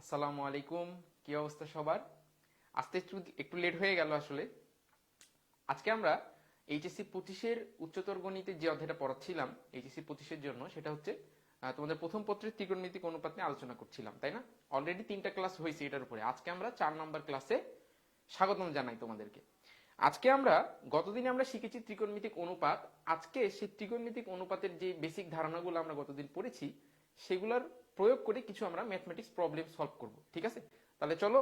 আসসালামু আলাইকুম। কি অবস্থা সবার? আজকে একটু লেট হয়ে গেল আসলে। আজকে আমরা এইচএসসি 25-এর উচ্চতর গণিতে যে অধ্যায়টা পড়াচ্ছিলাম এইচএসসি 25-এর জন্য, সেটা হচ্ছে তোমাদের প্রথম পত্রের ত্রিকোণমিতিক অনুপাত নিয়ে আলোচনা করছিলাম, তাই না? অলরেডি 3টা ক্লাস হয়েছে এটার উপরে। আজকে আমরা 4 নম্বর ক্লাসে স্বাগতম জানাই তোমাদেরকে। আজকে আমরা গতদিন আমরা শিখেছি ত্রিকোণমিতিক অনুপাত। আজকে সেই ত্রিকোণমিতিক অনুপাতের যে বেসিক ধারণাগুলো আমরা গতদিন পড়েছি সেগুলোর প্রয়োগ করে কিছু আমরা ম্যাথমেটিক্স প্রবলেম সলভ করব। ঠিক আছে? তাহলে চলো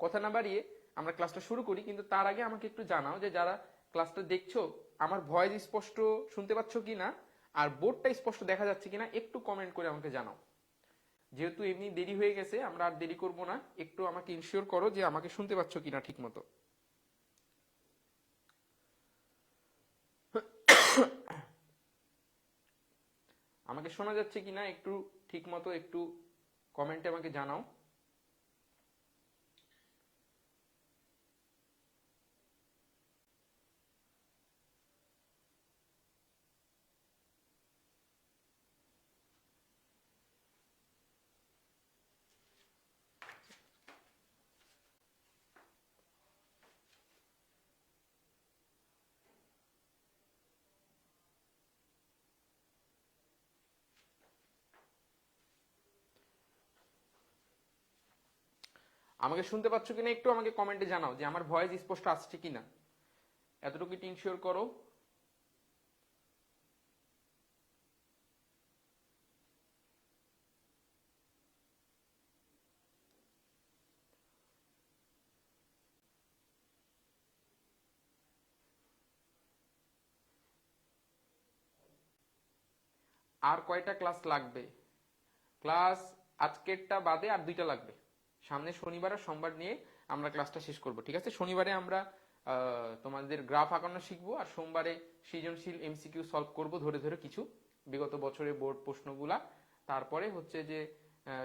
কথা না বাড়িয়ে আমরা ক্লাসটা শুরু করি। কিন্তু তার আগে আমাকে একটু জানাও যে যারা ক্লাসটা দেখছো আমার ভয়েস স্পষ্ট শুনতে পাচ্ছ কিনা, আর বোর্ডটা স্পষ্ট দেখা যাচ্ছে কিনা একটু কমেন্ট করে আমাকে জানাও। যেহেতু এমনি দেরি হয়ে গেছে, আমরা আর দেরি করব না, একটু আমাকে ইনশিওর করো যে আমাকে শুনতে পাচ্ছ কিনা ঠিক মতো। আমাকে শোনা যাচ্ছে কিনা একটু ঠিক মতো একটু কমেন্টে আমাকে জানাও। আমাকে শুনতে পাচ্ছ কিনা একটু আমাকে কমেন্টে জানাও যে আমার ভয়েস স্পষ্ট আসছে কিনা, এতটুকু ইনশিওর করো। আর কয়টা ক্লাস লাগবে? ক্লাস আজকেরটা বাদে আর 2টা লাগবে। সামনে শনিবার আর সোমবার নিয়ে আমরা ক্লাসটা শেষ করব। ঠিক আছে? শনিবারে আমরা তোমাদের গ্রাফ আঁকানো শিখবো, আর সোমবারে সৃজনশীল এমসিকিউ সলভ করব ধরে ধরে কিছু বিগত বছরের বোর্ড প্রশ্নগুলা। তারপরে হচ্ছে যে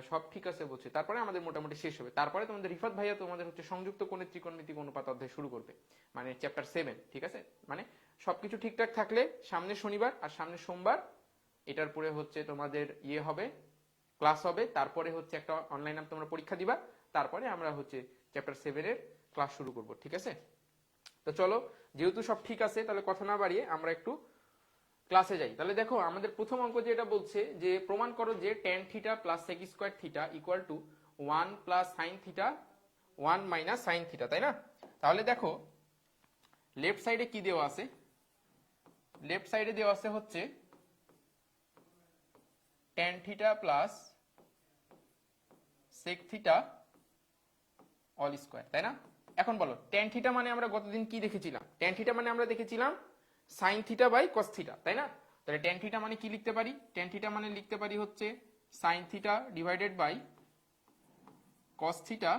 সব ঠিক আছে বলছে, তারপরে আমাদের মোটামুটি শেষ হবে। তারপরে তোমাদের রিফাত ভাইয়া তোমাদের হচ্ছে সংযুক্ত কোণের ত্রিকোণমিতিক অনুপাত অধ্যায় শুরু করবে, মানে চ্যাপ্টার 7। ঠিক আছে? মানে সবকিছু ঠিকঠাক থাকলে সামনে শনিবার আর সামনে সোমবার এটার পরে হচ্ছে তোমাদের হবে, ক্লাস হবে। তারপরে হচ্ছে একটা অনলাইন তোমরা পরীক্ষা দিবা। তারপরে আমরা হচ্ছে চ্যাপ্টার 7-এর ক্লাস শুরু করব। ঠিক আছে? তো চলো, যেহেতু সব ঠিক আছে তাহলে কথা না বাড়িয়ে আমরা একটু ক্লাসে যাই। তাহলে দেখো আমাদের প্রথম অঙ্ক যেটা বলছে যে প্রমাণ করো যে tan theta plus sec square theta equal to 1 plus sin theta 1 minus sin theta, তাই না? তাহলে দেখো লেফট সাইডে কি দেওয়া আছে? লেফট সাইডে দেওয়া আছে হচ্ছে tan theta plus sec theta all square, তাই না? এখন বলো tan থিটা মানে আমরা গতদিন কি দেখেছিলাম? tan থিটা মানে আমরা দেখেছিলাম sin theta by cos theta, তাই না? তাহলে tan থিটা মানে কি লিখতে পারি? tan থিটা মানে লিখতে পারি হচ্ছে sin theta divided by cos theta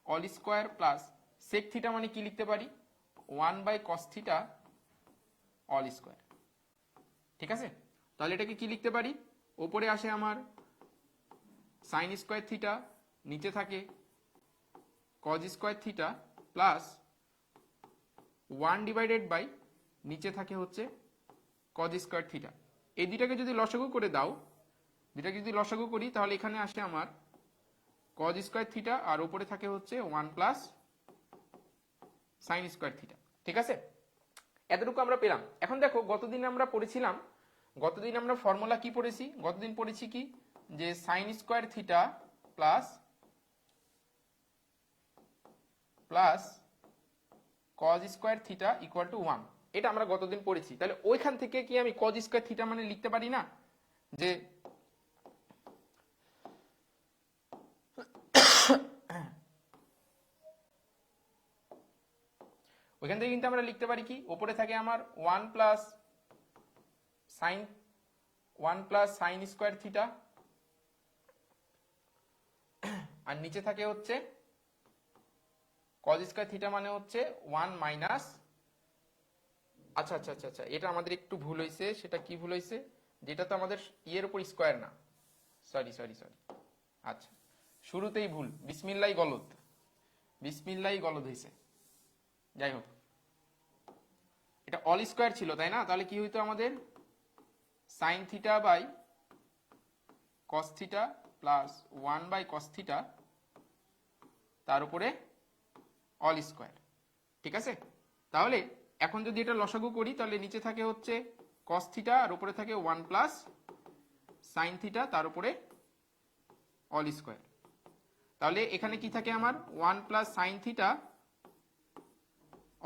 all square plus sec theta মানে কি লিখতে পারি? 1 by cos theta all square. ঠিক আছে? তাহলে এটাকে কি লিখতে পারি? উপরে আসে আমার sin স্কয়ার থিটা, নিচে থাকে cos square theta plus 1 divided by নিচে থাকে হচ্ছে cos স্কয়ার থিটা। এই দুটাকে যদি লসাগু করে দাও, দুটাকে যদি লসাগু করি তাহলে এখানে আসে আমার cos স্কয়ার থিটা আর উপরে থাকে হচ্ছে 1 প্লাস sin স্কয়ার থিটা। ঠিক আছে? এতটুকু আমরা পেলাম। এখন দেখো গতদিন আমরা পড়েছিলাম, গতদিন আমরা ফর্মুলা কি পড়েছি? গতদিন পড়েছি কি যে sin square theta plus plus cos square theta equal to 1, এটা আমরা গতদিন পড়েছি। তাহলে ওইখান থেকে কি আমি cos স্কয়ার থিটা মানে লিখতে পারি না যে ওইখান থেকে কিন্তু আমরা লিখতে পারি কি, ওপরে থাকে আমার 1 plus sine 1 plus sine square theta আর নিচে থাকে হচ্ছে cos স্কয়ার থিটা মানে হচ্ছে 1 মাইনাস, আচ্ছা আচ্ছা আচ্ছা আচ্ছা, এটা আমাদের একটু ভুল হয়েছে। সেটা কি ভুল হয়েছে? যেটা তো আমাদের ইয়ের উপর স্কয়ার না, সরি সরি সরি, আচ্ছা শুরুতেই ভুল, বিসমিল্লাহ গলত, বিসমিল্লাহ গলত হয়েছে। যাই হোক, এটা অল স্কয়ার ছিল তাই না? তাহলে কি হইতো আমাদের sine theta by cos theta plus 1/cos θ তার উপরে অল স্কোয়ার। ঠিক আছে, তাহলে এখন যদি এটা লসাগু করি তাহলে নিচে থাকে হচ্ছে cos θ আর উপরে থাকে 1 প্লাস sin θ তার উপরে অল স্কোয়ার। তাহলে এখানে কি থাকে আমার 1 প্লাস sin θ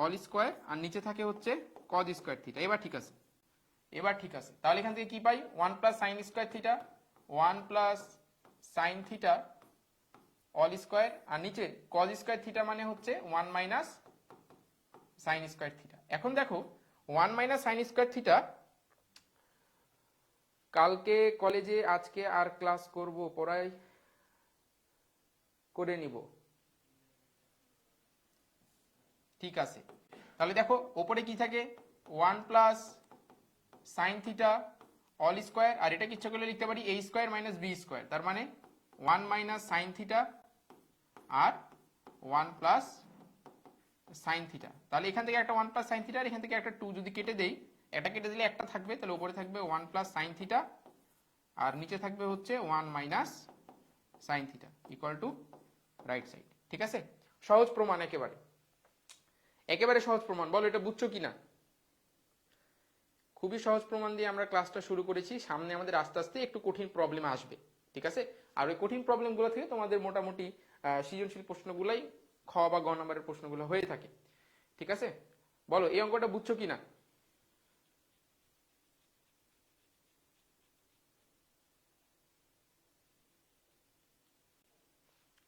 অল স্কোয়ার আর নিচে থাকে হচ্ছে cos স্কোয়ার থিটা। এবার ঠিক আছে, এবার ঠিক আছে। তাহলে এখান থেকে কি পাই 1 plus sin square theta 1 plus sin θ all square আর নিচে cos স্কোয়ার থিটা মানে হচ্ছে 1 মাইনাস sin স্কোয়ার থিটা। এখন দেখো 1 মাইনাস sin স্কোয়ার থিটা কালকে কলেজে আজকে আর ক্লাস করব পড়াই করে নিব। ঠিক আছে, তাহলে দেখো ওপরে কি থাকে 1 প্লাস sin θ অল স্কোয়ার আর এটা ইচ্ছা করলে লিখতে পারি a square minus b square, তার মানে 1 মাইনাস sin θ আর 1 প্লাস sin θ। তাহলে এখান থেকে একটা 1 প্লাস sin θ আর এখান থেকে একটা 2 যদি কেটে দেই, এটা কেটে দিলে একটা থাকবে, তাহলে উপরে থাকবে 1 প্লাস sin θ আর নিচে থাকবে হচ্ছে 1 minus sin θ equal to right side. ঠিক আছে, সহজ প্রমাণ, একেবারে একেবারে সহজ প্রমাণ। বলো এটা বুঝছো কিনা? খুবই সহজ প্রমাণ দিয়ে আমরা ক্লাসটা শুরু করেছি, সামনে আমাদের আস্তে আস্তে একটু কঠিন প্রবলেম আসবে। ঠিক আছে, আর ওই কঠিন প্রবলেমগুলো থেকে তোমাদের মোটামুটি সৃজনশীল প্রশ্নগুলাই খ বা গ নম্বরের প্রশ্নগুলো হয়ে থাকে। ঠিক আছে, বলো এই অঙ্কটা বুঝছো কিনা?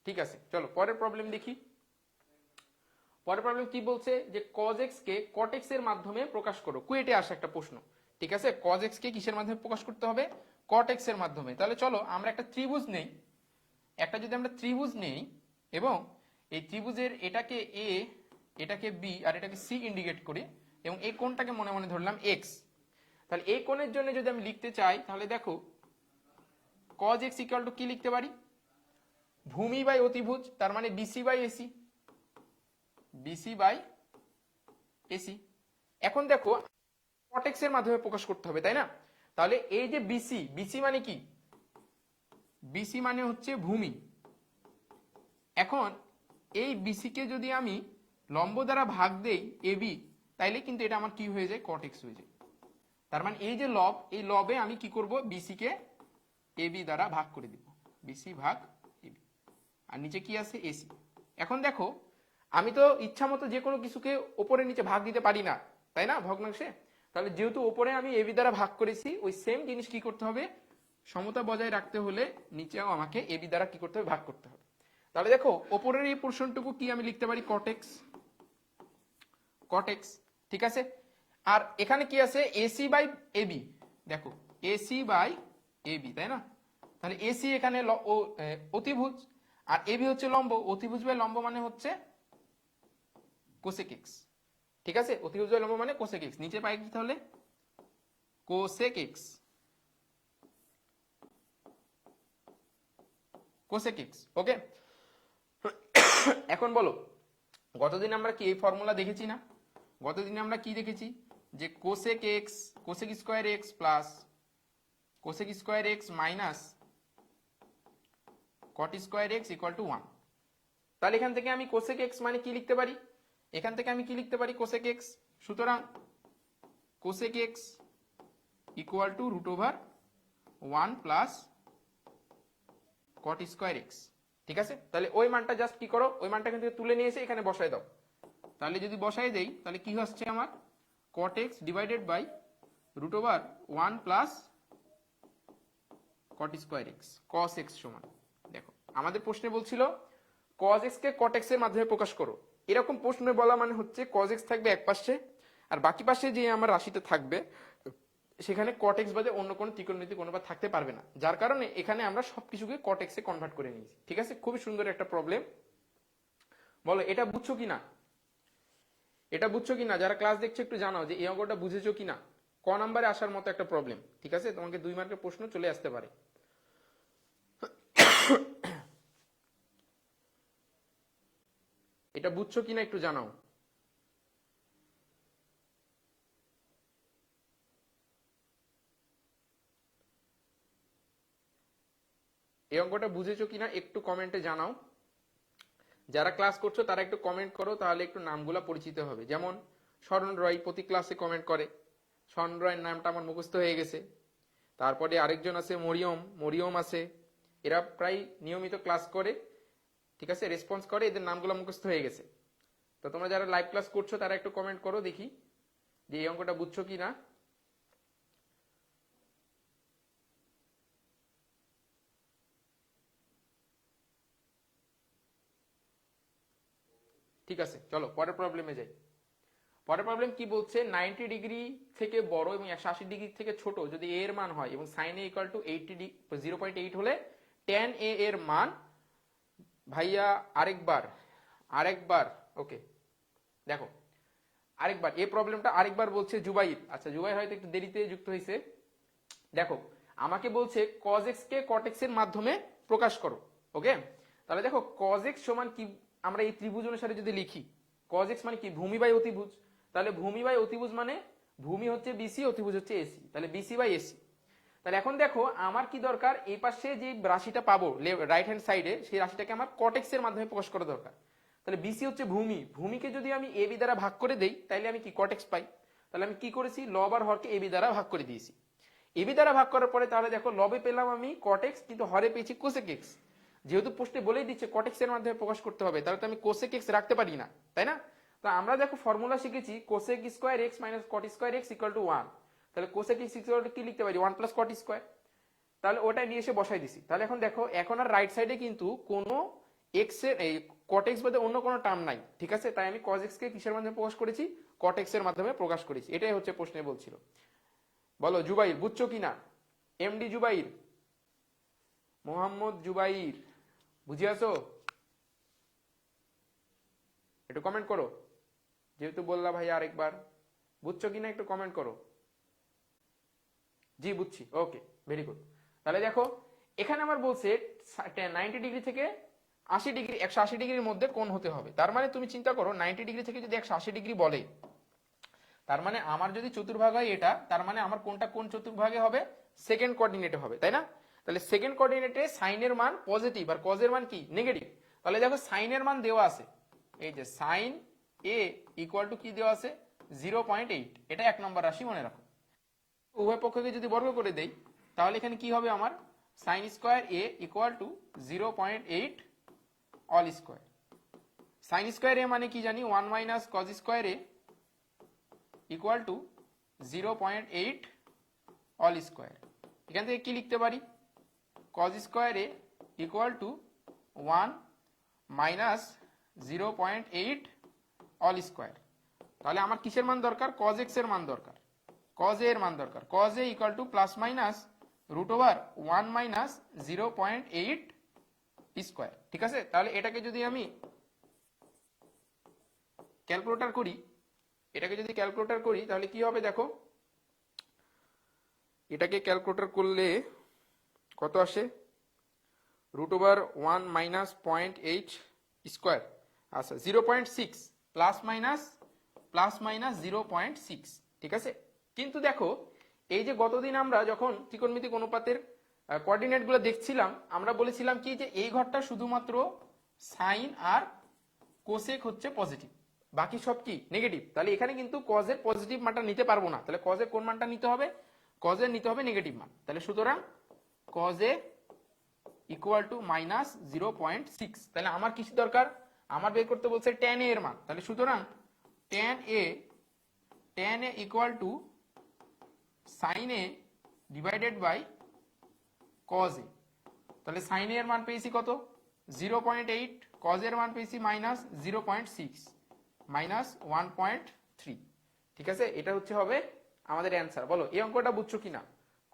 ঠিক আছে, চলো পরের প্রবলেম দেখি। পরের প্রবলেম কি বলছে যে cos x কে cot x এর মাধ্যমে প্রকাশ করো। কুয়েটে আসা একটা প্রশ্ন। ঠিক আছে, cos x কে কিসের মাধ্যমে প্রকাশ করতে হবে? cot x এর মাধ্যমে। তাহলে চলো আমরা একটা ত্রিভুজ নেই, একটা যদি আমরা ত্রিভুজ নেই এবং এই ত্রিভুজের এটাকে a এটাকে b আর এটাকে c ইন্ডিকেট করি এবং এই কোণটাকে মনে মনে ধরলাম x। তাহলে এই কোণের জন্য যদি আমি লিখতে চাই তাহলে দেখো cos x ইকুয়াল টু কি লিখতে পারি? ভূমি বাই অতিভুজ, তার মানে BC by AC, BC by AC। এখন দেখো cot x এর মাধ্যমে প্রকাশ করতে হবে, তাই না? তাহলে এই যে BC, BC মানে কি? BC মানে হচ্ছে ভূমি। এখন এই BC কে যদি আমি লম্ব দ্বারা ভাগ দেই AB, তাইলে কিন্তু এটা আমার কি হয়ে যায়? cot x হয়ে যায়। তার মানে এই যে লব, এই লবে আমি কি করব? BC কে AB দ্বারা ভাগ করে দিব, BC ভাগ AB আর নিচে কি আছে? AC। এখন দেখো আমি তো ইচ্ছা মতো যে কোনো কিছুকে ওপরে নিচে ভাগ দিতে পারি না, তাই না, ভগ্নাংশে। তাহলে যেহেতু ওপরে আমি এবি দ্বারা ভাগ করেছি, ওই সেম জিনিস কি করতে হবে? সমতা বজায় রাখতে হলে নিচেও আমাকে এবি দ্বারা কি করতে হবে? ভাগ করতে হবে। তাহলে দেখো ওপরের এই পোর্শনটুকু কি আমি লিখতে পারি? cot x, cot x। ঠিক আছে, আর এখানে কি আছে? AC by AB। দেখো AC বাই AB, তাই না? তাহলে AC এখানে অতিভুজ আর AB হচ্ছে লম্ব। অতিভুজ বাই লম্ব মানে হচ্ছে কোসেক x। ঠিক আছে, অতিভুজ বাই লম্ব মানে কোসেক x। নিচে পাই কি তাহলে? Cosec x, cosec x। ওকে, এখন বলো গতদিন আমরা কি এই ফর্মুলা দেখেছি না? গতদিন আমরা কি দেখেছি? যে cosec x, cosec square x plus cosec square x minus caught square x equal to 1। তাহলে এখান থেকে আমি কোসেক x মানে কি লিখতে পারি? এখান থেকে আমি কি লিখতে পারি? Cosec x। সুতরাং cosec x equal to root over 1 plus cot square x। ঠিক আছে, তাহলে ওই মানটা জাস্ট কি করো? ওই মানটা এখান থেকে তুলে নিয়ে এসে এখানে বসায় দাও। তাহলে যদি বসায় দেই তাহলে কি হচ্ছে আমার? Cot x divided by root over 1 plus cot square x, cos x সমান। দেখো আমাদের প্রশ্নে বলছিল cos x কে cot x এর মাধ্যমে প্রকাশ করো। এরকম প্রশ্নে বলা মানে হচ্ছে cos x থাকবে এক পাশে আর বাকি পাশে যে আমার রাশিটা থাকবে সেখানে cot x বাদে অন্য কোনো ত্রিকোণমিতিক অনুপাত থাকতে পারবে না, যার কারণে এখানে আমরা সবকিছুকে cot x এ কনভার্ট করে নিয়েছি। ঠিক আছে, খুবই সুন্দর একটা প্রবলেম। বলো এটা বুঝছো কিনা? এটা বুঝছো কিনা? যারা ক্লাস দেখছো একটু জানাও যে এই অঙ্কটা বুঝেছো কিনা। ক নাম্বারে আসার মতো একটা প্রবলেম। ঠিক আছে, তোমাকে 2 মার্কের প্রশ্ন চলে আসতে পারে। এটা বুঝছো কিনা একটু জানাও। এই অঙ্কটা বুঝেছো কিনা একটু কমেন্টে জানাও। যারা ক্লাস করছো তারা একটু কমেন্ট করো, তাহলে একটু নামগুলা পরিচিত হবে। যেমন শরণ রয় প্রতি ক্লাসে কমেন্ট করে, শরণ রয়ের নামটা আমার মুখস্থ হয়ে গেছে। তারপরে আরেকজন আছে মরিয়ম, মরিয়ম আছে, এরা প্রায় নিয়মিত ক্লাস করে, ঠিক আছে, রেসপন্স করে, এদের নামগুলো মুখস্থ হয়ে গেছে। তো তোমরা যারা লাইভ ক্লাস করছো তারা একটু কমেন্ট করো দেখি যে এই অঙ্কটা বুঝছো কি না। ঠিক আছে, চলো পরের প্রবলেমে যাই। পরের প্রবলেম কি বলছে, 90 ডিগ্রি থেকে বড় এবং 180 ডিগ্রি থেকে ছোট যদি এ এর মান হয় এবং সাইন এ ইকুয়াল টু 0.8 হলে tan এ এর মান, ভাইয়া আরেকবার ওকে দেখো আরেকবার এই প্রবলেমটা আরেকবার বলছে জুবাইর। আচ্ছা জুবাইর হয়তো একটু দেরিতে যুক্ত হয়েছে। দেখো আমাকে বলছে cos x কে cot x এর মাধ্যমে প্রকাশ করো। ওকে, তাহলে দেখো cos x সমান কি, আমরা এই ত্রিভুজ অনুসারে যদি লিখি cos x মানে কি, ভূমি বাই অতিভুজ। তাহলে ভূমি বাই অতিভুজ মানে ভূমি হচ্ছে বিসি, অতিভুজ হচ্ছে এসি, তাহলে বিসি বাই এসি। তাহলে এখন দেখো আমার কি দরকার, এই পাশে যে রাশিটা পাবো রাইট হ্যান্ড সাইডে, সেই রাশিটাকে আমার cot x এর মাধ্যমে প্রকাশ করা দরকার। তাহলে বিসি হচ্ছে ভূমি, ভূমিকে যদি আমি এ বি দ্বারা ভাগ করে দেই তাহলে আমি কি cot x পাই। তাহলে আমি কি করেছি, লব আর হরকে এ বি দ্বারা ভাগ করে দিয়েছি। এবি দ্বারা ভাগ করার পরে তাহলে দেখো লবে পেলাম আমি cot x, কিন্তু হরে পেয়েছি cosec x। যেহেতু প্রশ্নে বলেই দিচ্ছে cot x এর মাধ্যমে প্রকাশ করতে হবে, তাহলে তো আমি cosec x রাখতে পারি না, তাই না। তো আমরা দেখো ফর্মুলা শিখেছি cosec square x minus cot square x equal to 1। তাহলে cosec x ইকুয়াল টু কি লিখতে পারি, 1 প্লাস cot স্কয়ার। তাহলে ওটা নিয়ে এসে বসাই দিছি। তাহলে এখন দেখো এখন আর রাইট সাইডে কিন্তু কোনো x এর এই cot x বাদে অন্য কোনো টার্ম নাই, ঠিক আছে। তাই আমি cos x কে কিসের মাধ্যমে প্রকাশ করেছি, cot x এর মাধ্যমে প্রকাশ করেছি। এটাই হচ্ছে প্রশ্নে বলছিল। বলো জুবাইর বুঝছো কিনা, এমডি জুবাইর, মোহাম্মদ জুবাইর বুঝিয়াছো, একটু কমেন্ট করো। যেহেতু বললা ভাই আরেকবার, বুঝছো কিনা একটু কমেন্ট করো। জি বুঝছি, ওকে ভেরি গুড। তাহলে দেখো এখানে আমার বলছে 90 ডিগ্রি থেকে 80 ডিগ্রি, 180 ডিগ্রির মধ্যে কোণ হতে হবে। তার মানে তুমি চিন্তা করো 90 ডিগ্রি থেকে যদি 180 ডিগ্রি বলে, তার মানে আমার যদি চতুর্ভাগ হয় এটা, তার মানে আমার কোনটা কোন চতুর্ভাগে হবে, সেকেন্ড কোঅর্ডিনেটে হবে, তাই না। তাহলে সেকেন্ড কোঅর্ডিনেটে সাইনের মান পজিটিভ আর কজের মান কি নেগেটিভ। তাহলে দেখো সাইনের মান দেওয়া আছে, এই যে সাইন এ ইকুয়াল টু কি দেওয়া আছে 0.8, এটা 1 নম্বর রাশি মনে রাখো। উভয় পক্ষকে যদি বর্গ করে দেই তাহলে এখানে কি হবে আমার, sine square A equal to 0.8 all square. Sine square A মানে কি জানি 1 minus cos square A equal to 0.8 all square. এখান থেকে কি লিখতে পারি, cos square A equal to 1 minus 0.8 all square. তাহলে আমার কিসের মান দরকার, কজ এক্স এর মান দরকার, কজ এ এর মান দরকার। Cos a equal to plus minus root over 1 minus 0.8 square, ঠিক আছে। তাহলে এটাকে যদি আমি ক্যালকুলেটর করি, তাহলে কি হবে দেখো, এটাকে ক্যালকুলেটর করলে কত আসে, রুট ওভার 1 মাইনাস 0.8 স্কয়ার, আচ্ছা 0.6 প্লাস মাইনাস 0.6, ঠিক আছে। কিন্তু দেখো এই যে গতদিন আমরা যখন ত্রিকোণমিতিক অনুপাতের কোঅর্ডিনেট গুলো দেখছিলাম, আমরা বলেছিলাম কি যে এই ঘরটা শুধুমাত্র সাইন আর কোসেক হচ্ছে পজিটিভ, বাকি সব কি নেগেটিভ। তাহলে এখানে কিন্তু কজের পজিটিভ মানটা নিতে পারবো না, তাহলে কজের কোন মানটা নিতে হবে, কজের নিতে হবে নেগেটিভ মান। তাহলে সুতরাং কজে ইকুয়াল টু মাইনাস 0.6। তাহলে আমার কিছু দরকার, আমার বের করতে বলছে tan a এর মান। তাহলে সুতরাং tan a equal to sin a divided by cos a। তাহলে sin a এর মান পেয়েছি কত 0.8, cos এর মান পেয়েছি মাইনাস 0.6 মাইনাস 1.3, ঠিক আছে। এটা হচ্ছে হবে আমাদের অ্যান্সার। বলো এই অঙ্কটা বুঝছো কিনা,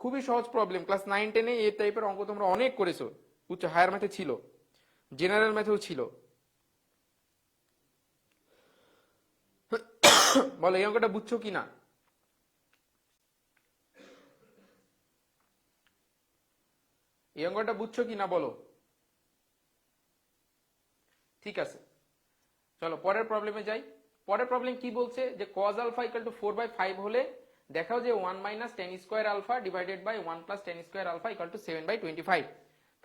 খুবই সহজ প্রবলেম। ক্লাস 9 10 এ এই টাইপের অঙ্ক তোমরা অনেক করেছো, উচ্চ হায়ার ম্যাথে ছিল, জেনারেল ম্যাথেও ছিল। বলো এই অঙ্কটা বুঝছো কিনা, এই অঙ্কটা বুঝছো কিনা বলো। ঠিক আছে, চলো পরের প্রবলেমে যাই। পরের প্রবলেম কি বলছে যে cos আলফা ইকুয়াল টু 4/5 হলে দেখাও যে 1 minus tan square alpha divided by 1 plus tan square alpha equal to 7/25।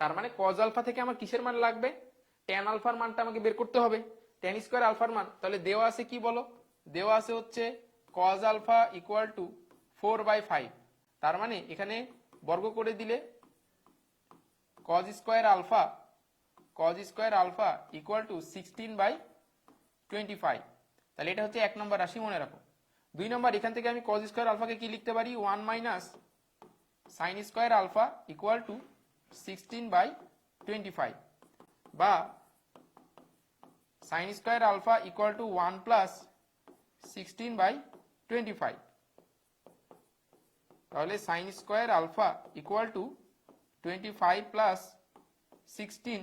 তার মানে কজ আলফা থেকে আমার কিসের মান লাগবে, ট্যান আলফার মানটা আমাকে বের করতে হবে, ট্যান স্কোয়ার আলফার মান। তাহলে দেওয়া আছে কি বলো, দেওয়া আছে হচ্ছে কজ আলফা ইকুয়াল টু 4/5। তার মানে এখানে বর্গ করে দিলে cos square alpha equal to 16/25। তাহলে এটা হচ্ছে 1 নম্বর রাশি, মনে রাখো। 2 নম্বর, এখান থেকে আমি কজ স্কোয়ার আলফাকে কি লিখতে পারি, 1 minus sine square alpha equal to 16/25, বা sine square alpha equal to 1 plus 16/25। তাহলে sine square alpha equal to 25 plus 16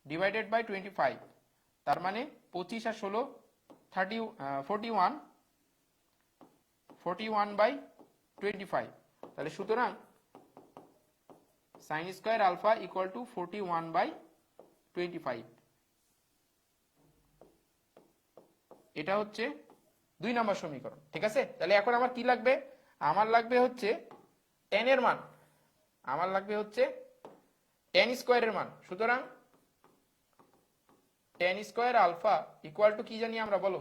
divided by 25। তার মানে 25 আর 16 41/25। তাহলে সুতরাং sine square alpha equal to 41/25। এটা হচ্ছে 2 নম্বর সমীকরণ, ঠিক আছে। তাহলে এখন আমার কি লাগবে, আমার লাগবে হচ্ছে tan এর মান, আমার লাগবে হচ্ছে tan স্কোয়ারের মান। সুতরাং tan square alpha equal to কি জানি আমরা, বলো,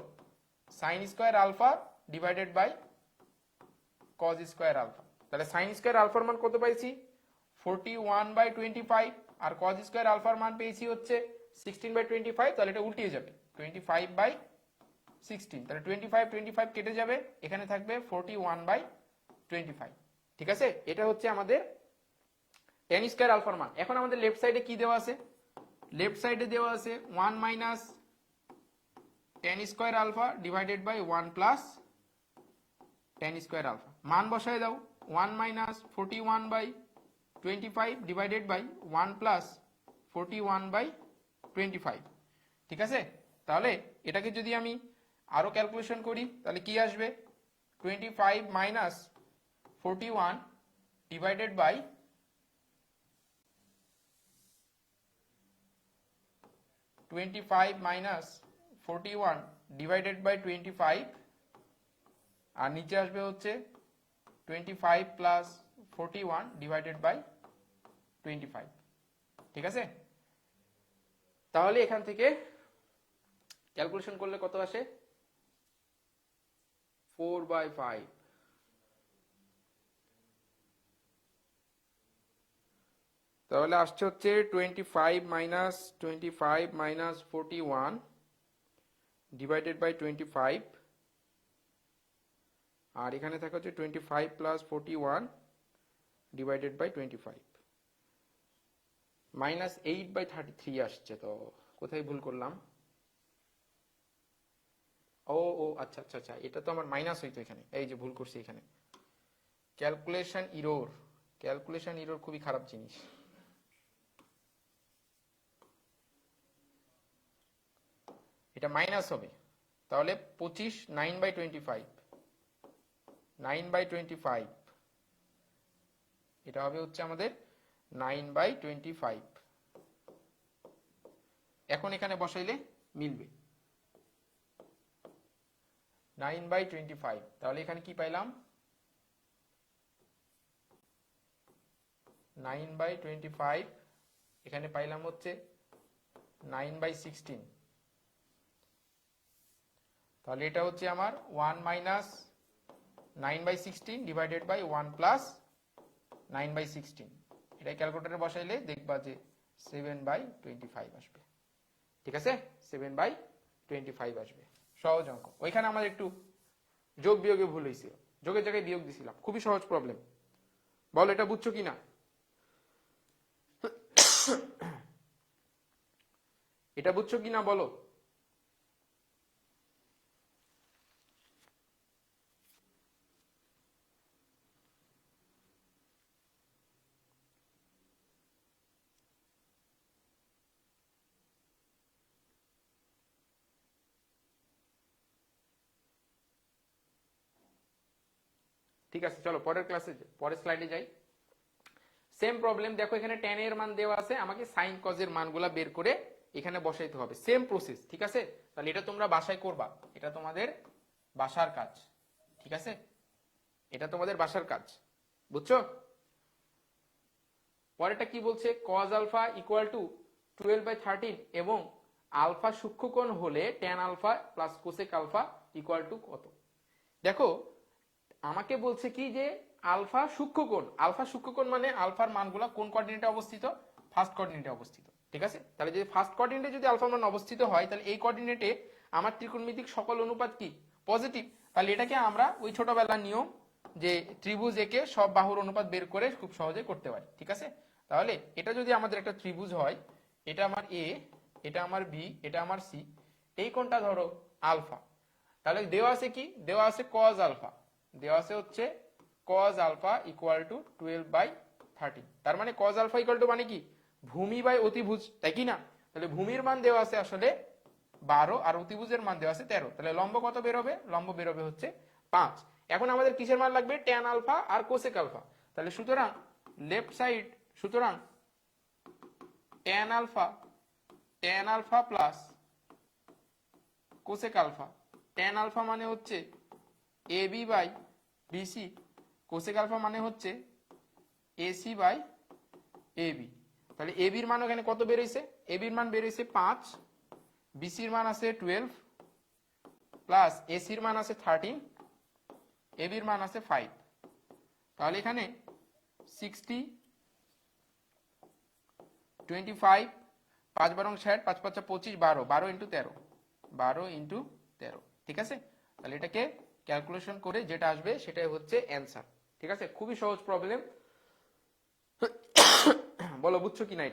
sine square alpha divided by cos square alpha. তাহলে সাইন স্কোয়ার আলফার মান কত পাইছি, 41/25, আর কজ স্কোয়ার আলফার মান পেয়েছি হচ্ছে 16/25। তাহলে এটা উল্টিয়ে যাবে, 25/16। তাহলে 25 কেটে যাবে, এখানে থাকবে 41/25, ঠিক আছে। এটা হচ্ছে আমাদের tan স্কোয়ার আলফার মান। এখন আমাদের লেফট সাইডে কি দেওয়া আছে, লেফট সাইডে দেওয়া আছে 1 minus tan square alpha divided by 1 plus tan square alpha. মান বসায় দাও, 1 মাইনাস 41/25 ডিভাইডেড বাই 1 প্লাস 41/25, ঠিক আছে। তাহলে এটাকে যদি আমি আরো ক্যালকুলেশন করি তাহলে কি আসবে, 25 minus 41 divided by 25 minus 41 divided by 25, আর নিচে আসবে হচ্ছে 25 প্লাস 41 ডিভাইডেড বাই 25, ঠিক আছে। তাহলে এখান থেকে ক্যালকুলেশন করলে কত আসে, 4/5। তাহলে আসছে হচ্ছে 25 মাইনাস 41 ডিভাইডেড বাই 25, আর এখানে থাকে হচ্ছে 25 প্লাস 41 ডিভাইডেড বাই 25, মাইনাস 8/33 আসছে। তো কোথায় ভুল করলাম, ও ও আচ্ছা আচ্ছা আচ্ছা, এটা তো আমার মাইনাস হইতো এখানে, এই যে ভুল করছি এখানে, ক্যালকুলেশন ইরর খুবই খারাপ জিনিস। এটা মাইনাস হবে, তাহলে 25 9/25, এটা হবে হচ্ছে আমাদের 9/25। এখন এখানে বসাইলে মিলবে 9/25। তাহলে এখানে কি পাইলাম, 9/25, এখানে পাইলাম হচ্ছে 9/16। তাহলে এটা হচ্ছে আমার 1 মাইনাস 9/16 ডিভাইডেড বাই 1 প্লাস 9/16। এটা ক্যালকুলেটরে বসাইলে দেখবা যে 7/25 আসবে, ঠিক আছে, 7/25 আসবে। সহজ অঙ্ক। ওইখানে আমাদের একটু যোগ বিয়োগে ভুল হয়েছিল, যোগের জায়গায় বিয়োগ দিছিলাম। খুবই সহজ প্রবলেম, বলো এটা বুঝছো কিনা, এটা বুঝছো কিনা বলো। ঠিক আছে, চলো পরের ক্লাসে, পরের স্লাইডে যাই। সেম প্রবলেম, দেখো এখানে tan এর মান দেওয়া আছে, আমাকে সাইন কজের মানগুলা বের করে এখানে বসাইতে হবে, সেম প্রসেস, ঠিক আছে। তাহলে এটা তোমরা বাসায় করবা, এটা তোমাদের বাসার কাজ, ঠিক আছে, এটা তোমাদের বাসার কাজ, বুঝছো। পরেরটা কি বলছে, cos আলফা ইকুয়াল টু 12/13 এবং আলফা সূক্ষ্মকোণ হলে tan alpha plus cosec alpha equal to কত। দেখো আমাকে বলছে কি যে আলফা সূক্ষ্মকোণ মানে আলফার মানগুলো কোন কোঅর্ডিনেটে অবস্থিত, ফার্স্ট কোঅর্ডিনেটে অবস্থিত, ঠিক আছে। তাহলে যদি ফার্স্ট কোঅর্ডিনেটে যদি আলফার মান অবস্থিত হয় তাহলে এই কোঅর্ডিনেটে আমার ত্রিকোণমিতিক সকল অনুপাত কি পজিটিভ। তাহলে এটাকে আমরা ওই ছোটবেলার নিয়ম যে ত্রিভুজ একে সব বাহুর অনুপাত বের করে খুব সহজে করতে পারি, ঠিক আছে। তাহলে এটা যদি আমাদের একটা ত্রিভুজ হয়, এটা আমার এ, এটা আমার বি, এটা আমার সি, এই কোণটা ধরো আলফা, তাহলে দেওয়া আছে কি, দেওয়া আছে cos আলফা, দেওয়া আছে হচ্ছে cos আলফা ইকুয়াল টু 12/13। তার মানে cos আলফা ইকুয়াল টু মানে কি ভূমি বাই অতিভুজ, তাই কি না। তাহলে ভূমির মান দেওয়া আছে আসলে 12 আর অতিভুজের মান দেওয়া আছে 13। তাহলে লম্ব কত বেরোবে, লম্ব বেরোবে হচ্ছে 5। এখন আমাদের কিসের মান লাগবে, tan আলফা আর কোসেক আলফা। তাহলে সুতরাং লেফট সাইড, সুতরাং tan alpha plus cosec alpha, tan alpha মানে হচ্ছে AB by BC, cosec alpha মানে হচ্ছে এসি বাই এবি। তাহলে এবির মান এখানে কত বেরোইছে, এবির মান বেরোইছে 5, বিসির মান আছে 12 প্লাস এসির মান আছে 13, এবির মান আছে 5। তাহলে এখানে 60, 25, 5 বারং 60, 5 5 25, 12, 12 ইন্টু 13, 12 ইন্টু 13, ঠিক আছে। তাহলে এটাকে ক্যালকুলেশন করে যেটা আসবে সেটাই হচ্ছে অ্যান্সার, ঠিক আছে। খুবই সহজ প্রবলেম, বলো বুঝছো কিনা,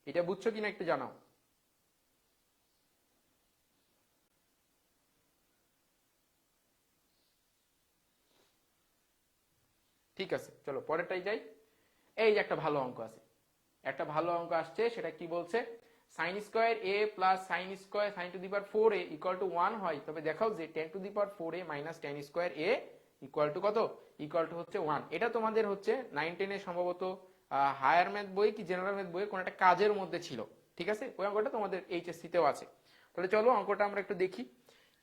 এটা বুঝছো কিনা একটু জানাও। ঠিক আছে, চলো পরেরটাই যাই। এই যে একটা ভালো অঙ্ক আছে, একটা ভালো অঙ্ক আসছে, সেটা কি বলছে, sin square a plus sin square sin to the power 4a equal to 1 হয়, তবে দেখাও যে tan two the power 4a minus tan square a equal to কত, ইকুয়াল টু হচ্ছে 1। এটা তোমাদের হচ্ছে 9 10 এ সম্ভবত হায়ার ম্যাথ বই কি জেনারেল ম্যাথ বইয়ের কোন একটা কাজের মধ্যে ছিল, ঠিক আছে। ওই অঙ্কটা তোমাদের এইচএসসি তেও আছে। তাহলে চলো অঙ্কটা আমরা একটু দেখি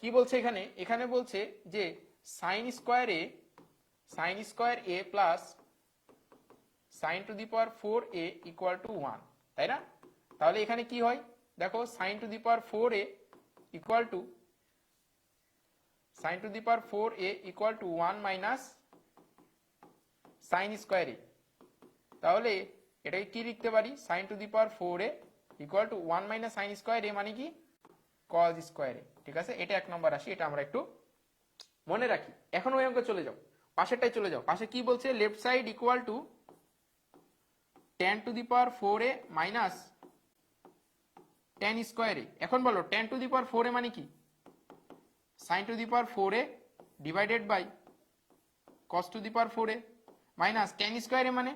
কি বলছে এখানে। এখানে বলছে যে sin square a plus sin to the power 4a equal to 1, তাই না। তাহলে এখানে কি হয় দেখো, sin to the power 4a equal to sin to the power 4a equal to 1 minus sin square a। তাহলে এটাকে কি লিখতে পারি, sin to the power 4a equal to 1 minus sin square a মানে কি cos স্কয়ার a, ঠিক আছে। এটা এক নম্বর রাশি, এটা আমরা একটু মনে রাখি। এখন ওই অঙ্কে চলে যাও, পাশেরটাই চলে যাও। পাশে কি বলছে, left side equal to tan two the power 4a minus tan square a। এখন বলো tan two the power 4a মানে কি, sin to the power 4a divided by cos to the power 4a minus tan square a মানে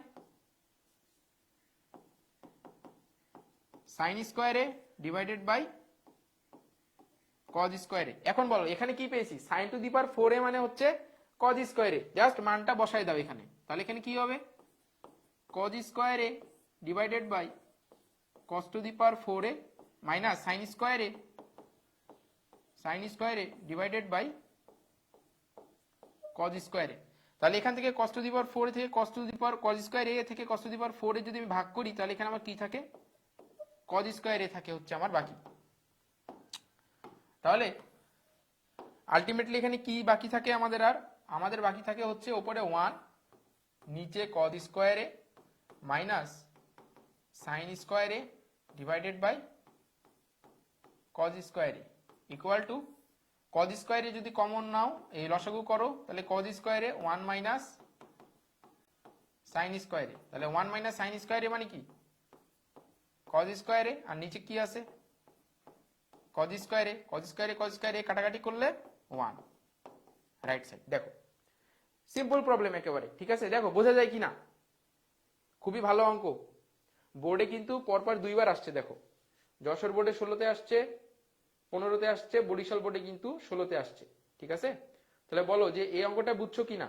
sin square a divided by cos square a। এখন বলো এখানে কি পেয়েছি, sin to the power 4a মানে হচ্ছে cos স্কয়ার a, জাস্ট মানটা বসাই দাও এখানে। তাহলে এখানে কি হবে, cos square a divided by cos to the power 4a minus sin square a divided by cos square a। তাহলে এখান থেকে cos টু দি পাওয়ার 4 থেকে cos to the power cos square a থেকে cos টু দি পাওয়ার 4 এ যদি আমি ভাগ করি তাহলে এখানে আমার কি থাকে, cos স্কয়ার a থাকে হচ্ছে আমার বাকি। তাহলে আলটিমেটলি এখানে কি বাকি থাকে আমাদের, আর আমাদের বাকি থাকে হচ্ছে উপরে 1, নিচে cos square a minus sin square a divided by cos square a equal to cos square a যদি কমন নাও এই লসাগু করো তাহলে cos square a 1 minus sin square a। তাহলে 1 মাইনাস sin স্কয়ার a মানে কি cos স্কয়ার a, আর নিচে কি আছে cos স্কয়ার a কাটাকাটি করলে 1 রাইট সাইড। দেখো সিম্পল প্রবলেম একেবারে, ঠিক আছে। দেখো বোঝা যায় কিনা, খুবই ভালো অঙ্ক। বোর্ডে কিন্তু পরপর দুইবার আসছে, দেখো যশোর বোর্ডে 16তে আসছে, 15তে আসছে, বরিশাল বোর্ডে কিন্তু 16তে আসছে, ঠিক আছে। তাহলে বলো যে এই অঙ্কটা বুঝছো কিনা,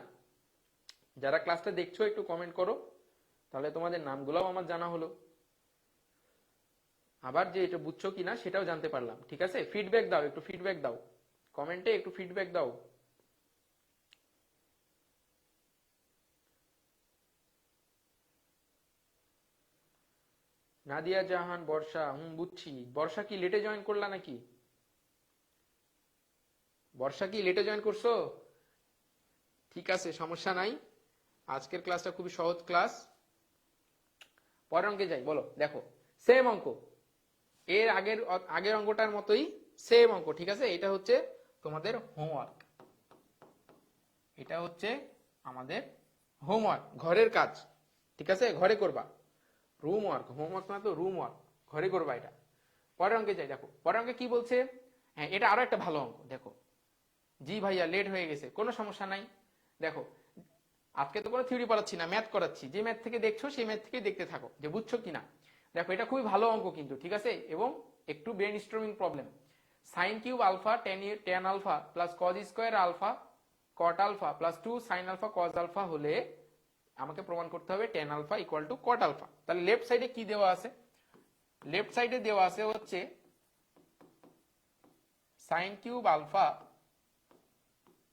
যারা ক্লাসটা দেখছো একটু কমেন্ট করো, তাহলে তোমাদের নামগুলোও আমার জানা হলো, আবার যে এটা বুঝছো কিনা সেটাও জানতে পারলাম, ঠিক আছে। ফিডব্যাক দাও, একটু ফিডব্যাক দাও কমেন্টে, একটু ফিডব্যাক দাও। নাদিয়া জাহান বর্ষা, বুঝছি। বর্ষা কি লেটে জয়েন করলা নাকি? বর্ষা কি লেটে জয়েন করছো? ঠিক আছে, সমস্যা নাই। আজকের ক্লাসটা খুবই সহজ ক্লাস। পরের অঙ্কে যাই, বলো। দেখো, সেম অঙ্ক, এর আগের আগের অঙ্কটার মতোই সেম অঙ্ক, ঠিক আছে? এটা হচ্ছে তোমাদের হোমওয়ার্ক, এটা হচ্ছে আমাদের হোমওয়ার্ক, ঘরের কাজ, ঠিক আছে? ঘরে করবা, রুম ওয়ার্ক, হোমওয়ার্ক না তো রুম ওয়ার্ক, ঘরে করবা এটা। পরের অঙ্কে যাই, দেখো পরের অঙ্কে কি বলছে। হ্যাঁ, এটা আরো একটা ভালো অঙ্ক। দেখো, জি ভাইয়া লেট হয়ে গেছে, কোনো সমস্যা নাই। দেখো, আজকে তো কোনো থিওরি পড়াচ্ছি না, ম্যাথ করাচ্ছি। যে ম্যাথ থেকে দেখছো সেই ম্যাথ থেকে দেখতে থাকো যে বুঝছো কিনা। দেখো, এটা খুবই ভালো অঙ্ক কিন্তু, ঠিক আছে? এবং একটু brainstorming problem. Sine cube alpha tan alpha plus cos square alpha cot alpha plus 2 sine alpha cos alpha হলে আমাকে প্রমাণ করতে হবে tan alpha equal to cot alpha. তাহলে লেফট সাইডে কি দেওয়া আছে? লেফট সাইডে দেওয়া আছে হচ্ছে sine cube alpha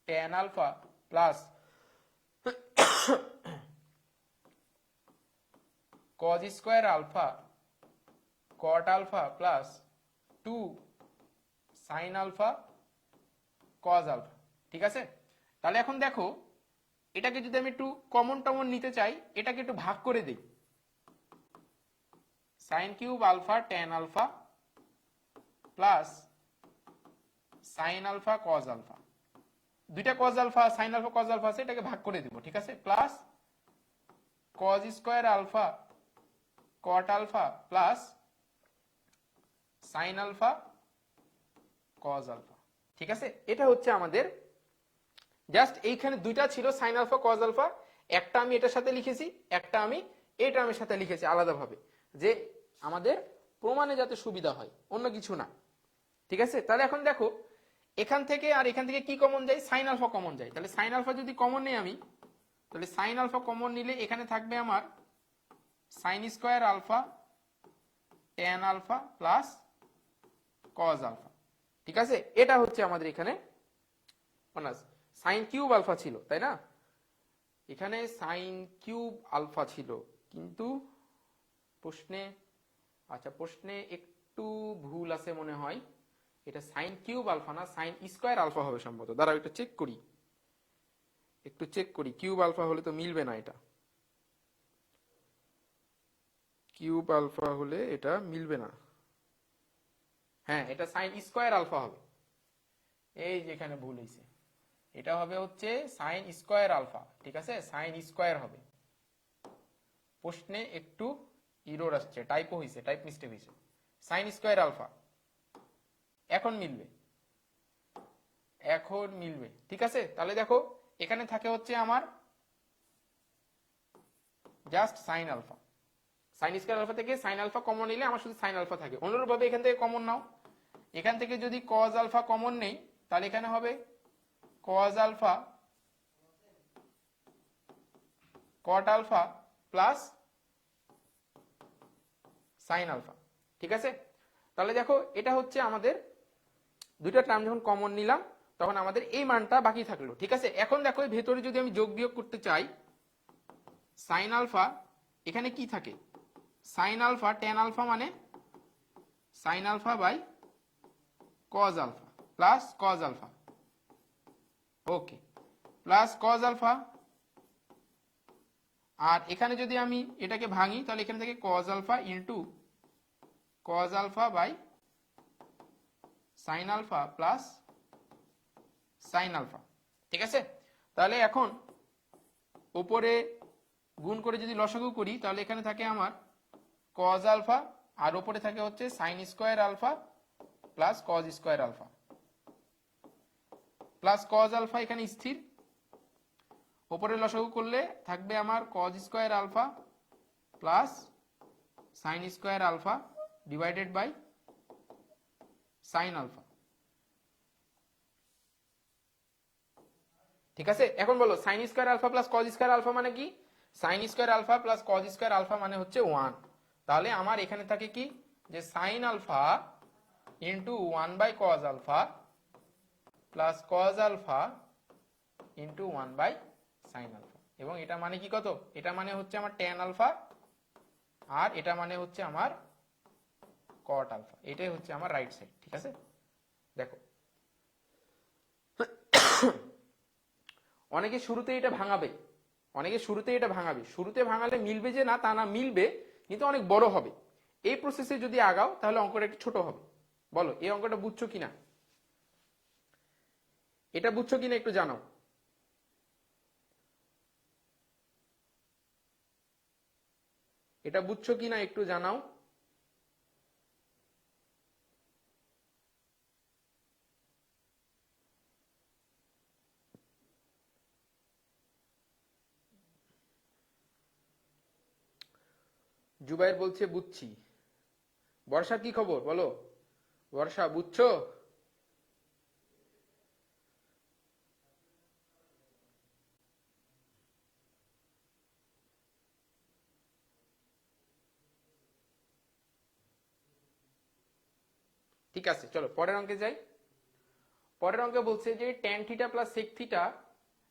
tan alpha plus cos square alpha cot alpha plus 2 sin alpha cos alpha, ঠিক আছে? তাহলে এখন দেখো, এটাকে যদি আমি একটু কমন টমন নিতে চাই, এটাকে একটু ভাগ করে দিই। Sine cube alpha tan alpha plus sine alpha cos alpha, দুইটা cos alpha sine alpha cos alpha আছে, এটাকে ভাগ করে দিব, ঠিক আছে? Plus cos square alpha cot alpha plus sine alpha cos alpha, ঠিক আছে? এটা হচ্ছে আমাদের জাস্ট এইখানে দুইটা ছিল সাইন আলফা cos আলফা, একটা আমি এটার সাথে লিখেছি, একটা আমি এই টার্মের সাথে লিখেছি আলাদাভাবে, যে আমাদের প্রমাণে যাতে সুবিধা হয়, অন্য কিছু না, ঠিক আছে? তাহলে এখন দেখো, এখান থেকে আর এখান থেকে কি কমন যায়? সাইন আলফা কমন যায়। তাহলে সাইন আলফা যদি কমন নেই আমি, তাহলে সাইন আলফা কমন নিলে এখানে থাকবে আমার sine square alpha tan alpha plus cos alpha, ঠিক আছে? এটা হচ্ছে আমাদের এখানে সাইন কিউব আলফা ছিল, তাই না? এখানে সাইন কিউব আলফা ছিল, কিন্তু প্রশ্নে, আচ্ছা প্রশ্নে একটু ভুল আছে মনে হয়, এটা সাইন কিউব আলফা না, সাইন স্কোয়ার আলফা হবে সম্ভবত। দাঁড়াও একটু চেক করি, একটু চেক করি। কিউব আলফা হলে তো মিলবে না, এটা কিউব আলফা হলে এটা মিলবে না। হ্যাঁ, এটা সাইন স্কোয়ার আলফা হবে। এই যেখানে ভুল হয়েছে, এটা হবে হচ্ছে সাইন স্কোয়ার আলফা, ঠিক আছে? সাইন স্কোয়ার হবে। প্রশ্নে একটু ইরর আসছে, টাইপও হয়েছে, টাইপ মিস্টেক হয়েছে। সাইন স্কোয়ার আলফা এখন মিলবে, এখন মিলবে, ঠিক আছে? তাহলে দেখো, এখানে থাকে হচ্ছে আমার just sine alpha. Sine square alpha থেকে সাইন আলফা কমন নিলে আমার শুধু সাইন আলফা থাকে। অনুরূপভাবে এখান থেকে কমন নাও, এখান থেকে যদি কজ আলফা কমন নেই, তাহলে এখানে হবে cos alpha cot alpha plus sine alpha, ঠিক আছে? তাহলে দেখো, এটা হচ্ছে আমাদের দুইটা টার্ম যখন কমন নিলাম, তখন আমাদের এই মানটা বাকি থাকলো, ঠিক আছে? এখন দেখো, ভেতরে যদি আমি যোগ বিয়োগ করতে চাই, সাইন আলফা এখানে কি থাকে? সাইন আলফা টেন আলফা মানে sine alpha by cos alpha plus cos alpha, okay, plus cos alpha. আর এখানে যদি আমি এটাকে ভাঙি, তাহলে এখানে থেকে cos alpha into cos alpha by sine alpha plus sine alpha, ঠিক আছে? তাহলে এখন উপরে গুণ করে যদি লসাগু করি, তাহলে এখানে থাকে আমার কজ আলফা, আর উপরে থাকে হচ্ছে sine square alpha plus cos square alpha plus cos alpha এখানে স্থির, উপরে লসাগু করলে থাকবে আমার cos square alpha plus sine square alpha divided by sine alpha, ঠিক আছে? এখন বলো, sine square alpha plus cos square alpha মানে কি? Sine square alpha plus cos square alpha মানে হচ্ছে 1। তাহলে আমার এখানে থাকে কি, যে sine alpha into 1 by cos alpha plus cos alpha into 1 by sine alpha. এবং এটা মানে কি কত? এটা মানে হচ্ছে আমার টেন আলফা আর এটা মানে হচ্ছে আমার কট আলফা, এটাই হচ্ছে আমার রাইট সাইড। ঠিক আছে, দেখো অনেকে শুরুতে এটা ভাঙাবে, শুরুতে ভাঙালে মিলবে যে না তা না, মিলবে কিন্তু অনেক বড় হবে। এই প্রসেসে যদি আগাও তাহলে অঙ্কটা একটু ছোট হবে। বলো এই অঙ্কটা বুঝছো কিনা, এটা বুঝছো কিনা একটু জানাও। এটা বুঝছো কিনা একটু জানাও। জুবাইর বলছে বুঝছি। বর্ষা কি খবর বলো, বর্ষা বুঝছো? ঠিক আছে, চলো পরের অঙ্কে যাই। পরের অঙ্কে বলছে যে tan theta plus sec theta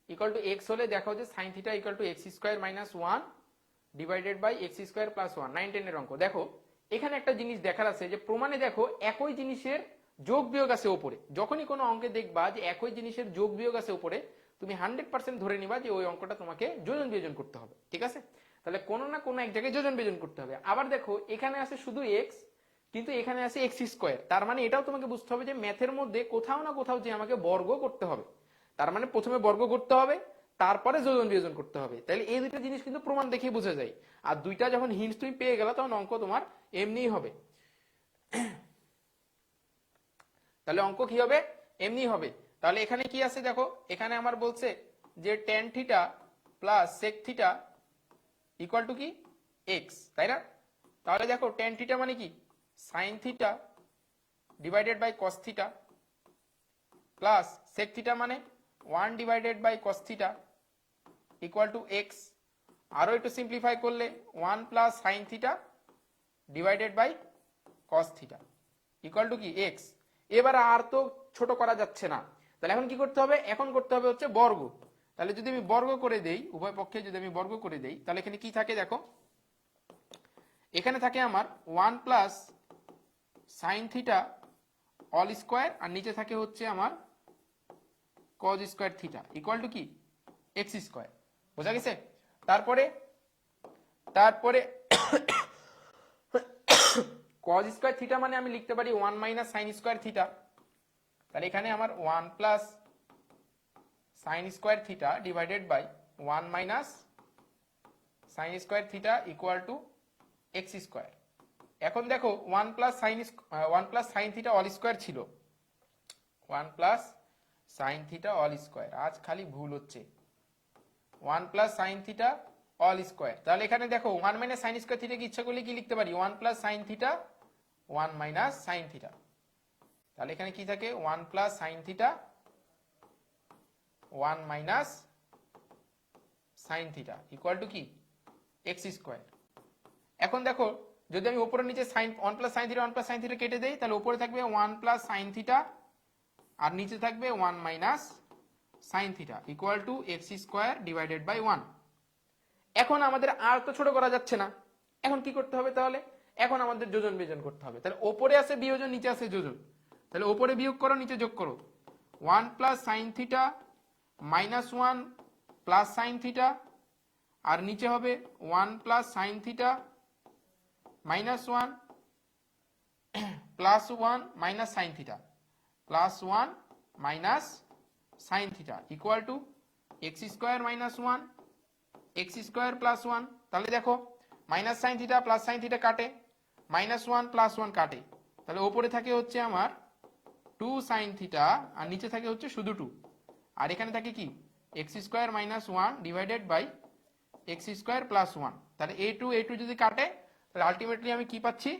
equal to x হলে দেখো যে sin theta equal to x square minus 1 divided by x square plus 1। 9 10 এর অঙ্ক। দেখো এখানে একটা জিনিস দেখার আছে যে প্রমাণে দেখো একই জিনিসের যোগ বিয়োগ আছে উপরে। যখনই কোনো অঙ্কে দেখবা যে একই জিনিসের যোগ বিয়োগ আছে উপরে, তুমি 100% ধরে নিবা যে ওই অঙ্কটা তোমাকে যোজন বিয়োজন করতে হবে। ঠিক আছে, তাহলে কোনো না কোনো এক জায়গায় যোজন বিয়োজন করতে হবে। আবার দেখো এখানে আছে শুধু x, কিন্তু এখানে আছে এক্স স্কোয়ার। তার মানে এটাও তোমাকে বুঝতে হবে যে ম্যাথের মধ্যে কোথাও না কোথাও যে আমাকে বর্গ করতে হবে। তার মানে প্রথমে বর্গ করতে হবে, তারপরে যোজন বিয়োজন করতে হবে। তাহলে এই দুইটা জিনিস কিন্তু প্রমাণ দেখে বোঝা যায়। আর দুইটা যখন হিন্টস তুমি পেয়ে গেলে তখন অঙ্ক তোমার এমনিই হবে। তাহলে অঙ্ক কি হবে, এমনি হবে। তাহলে এখানে কি আছে দেখো, এখানে আমার বলছে যে tan theta plus sec theta equal to কি x, তাই না? তাহলে দেখো tan থিটা মানে কি sin theta divided by cos theta plus sec theta মানে 1 divided by cos theta equal to x। আরো একটু সিম্পলিফাই করলে 1 plus sin theta divided by cos theta equal to কি x। এবার আর তো ছোট করা যাচ্ছে না, তাহলে এখন কি করতে হবে, এখন করতে হবে হচ্ছে বর্গ। তাহলে যদি আমি বর্গ করে দেই, উভয় পক্ষে যদি আমি বর্গ করে দেই, তাহলে এখানে কি থাকে দেখো, এখানে থাকে আমার 1 plus sine theta all square, আর নিচে থাকে হচ্ছে আমার cos square theta equal to কি এক্স স্কোয়ার। বোঝা গেছে? তারপরে তারপরে কজ স্কোয়ার থিটা মানে আমি লিখতে পারি 1 মাইনাস সাইন স্কোয়ার থিটা। তাহলে এখানে আমার 1 plus sine square theta divided by 1 minus sine square theta equal to x square. এখন দেখো 1 plus sine theta all square ছিল, 1 plus sine theta all square, আজ খালি ভুল হচ্ছে, 1 plus sine theta all square. তাহলে এখানে দেখো 1 মাইনাস সাইন স্কোয়ার থিটা কি ইচ্ছা করলে কি লিখতে পারি, 1 plus sine theta 1 minus sine theta. তাহলে এখানে কি থাকে 1 plus sine theta 1 minus sine theta equal to কি এক্স স্কোয়ার। এখন দেখো যদি আমি উপরে নিচে sine 1 plus sine theta 1 plus sine theta কেটে দেই, তাহলে উপরে থাকবে 1 প্লাস সাইন থিটা আর নিচে থাকবে 1 minus sine theta equal to x square divided by 1। এখন আমাদের আর তো ছোট করা যাচ্ছে না, এখন কি করতে হবে তাহলে, এখন আমাদের যোজন বিয়োজন করতে হবে। তাহলে ওপরে আছে বিয়োজন, নিচে আছে যোজন, তাহলে ওপরে বিয়োগ করো নিচে যোগ করো, 1 plus sine theta minus 1 plus sine theta, আর নিচে হবে 1 plus sine theta minus 1 plus 1 minus sine theta plus 1 minus sine theta equal to x square minus 1 x square plus 1। তাহলে দেখো minus sine theta plus sine theta কাটে, minus 1 plus 1 কাটে, তাহলে ওপরে থাকে হচ্ছে আমার 2 সাইন থিটা আর নিচে থাকে হচ্ছে শুধু 2, আর এখানে থাকে কি x square minus 1 divided by x square plus 1। তাহলে এ টু যদি কাটে তাহলে আলটিমেটলি আমি কি পাচ্ছি,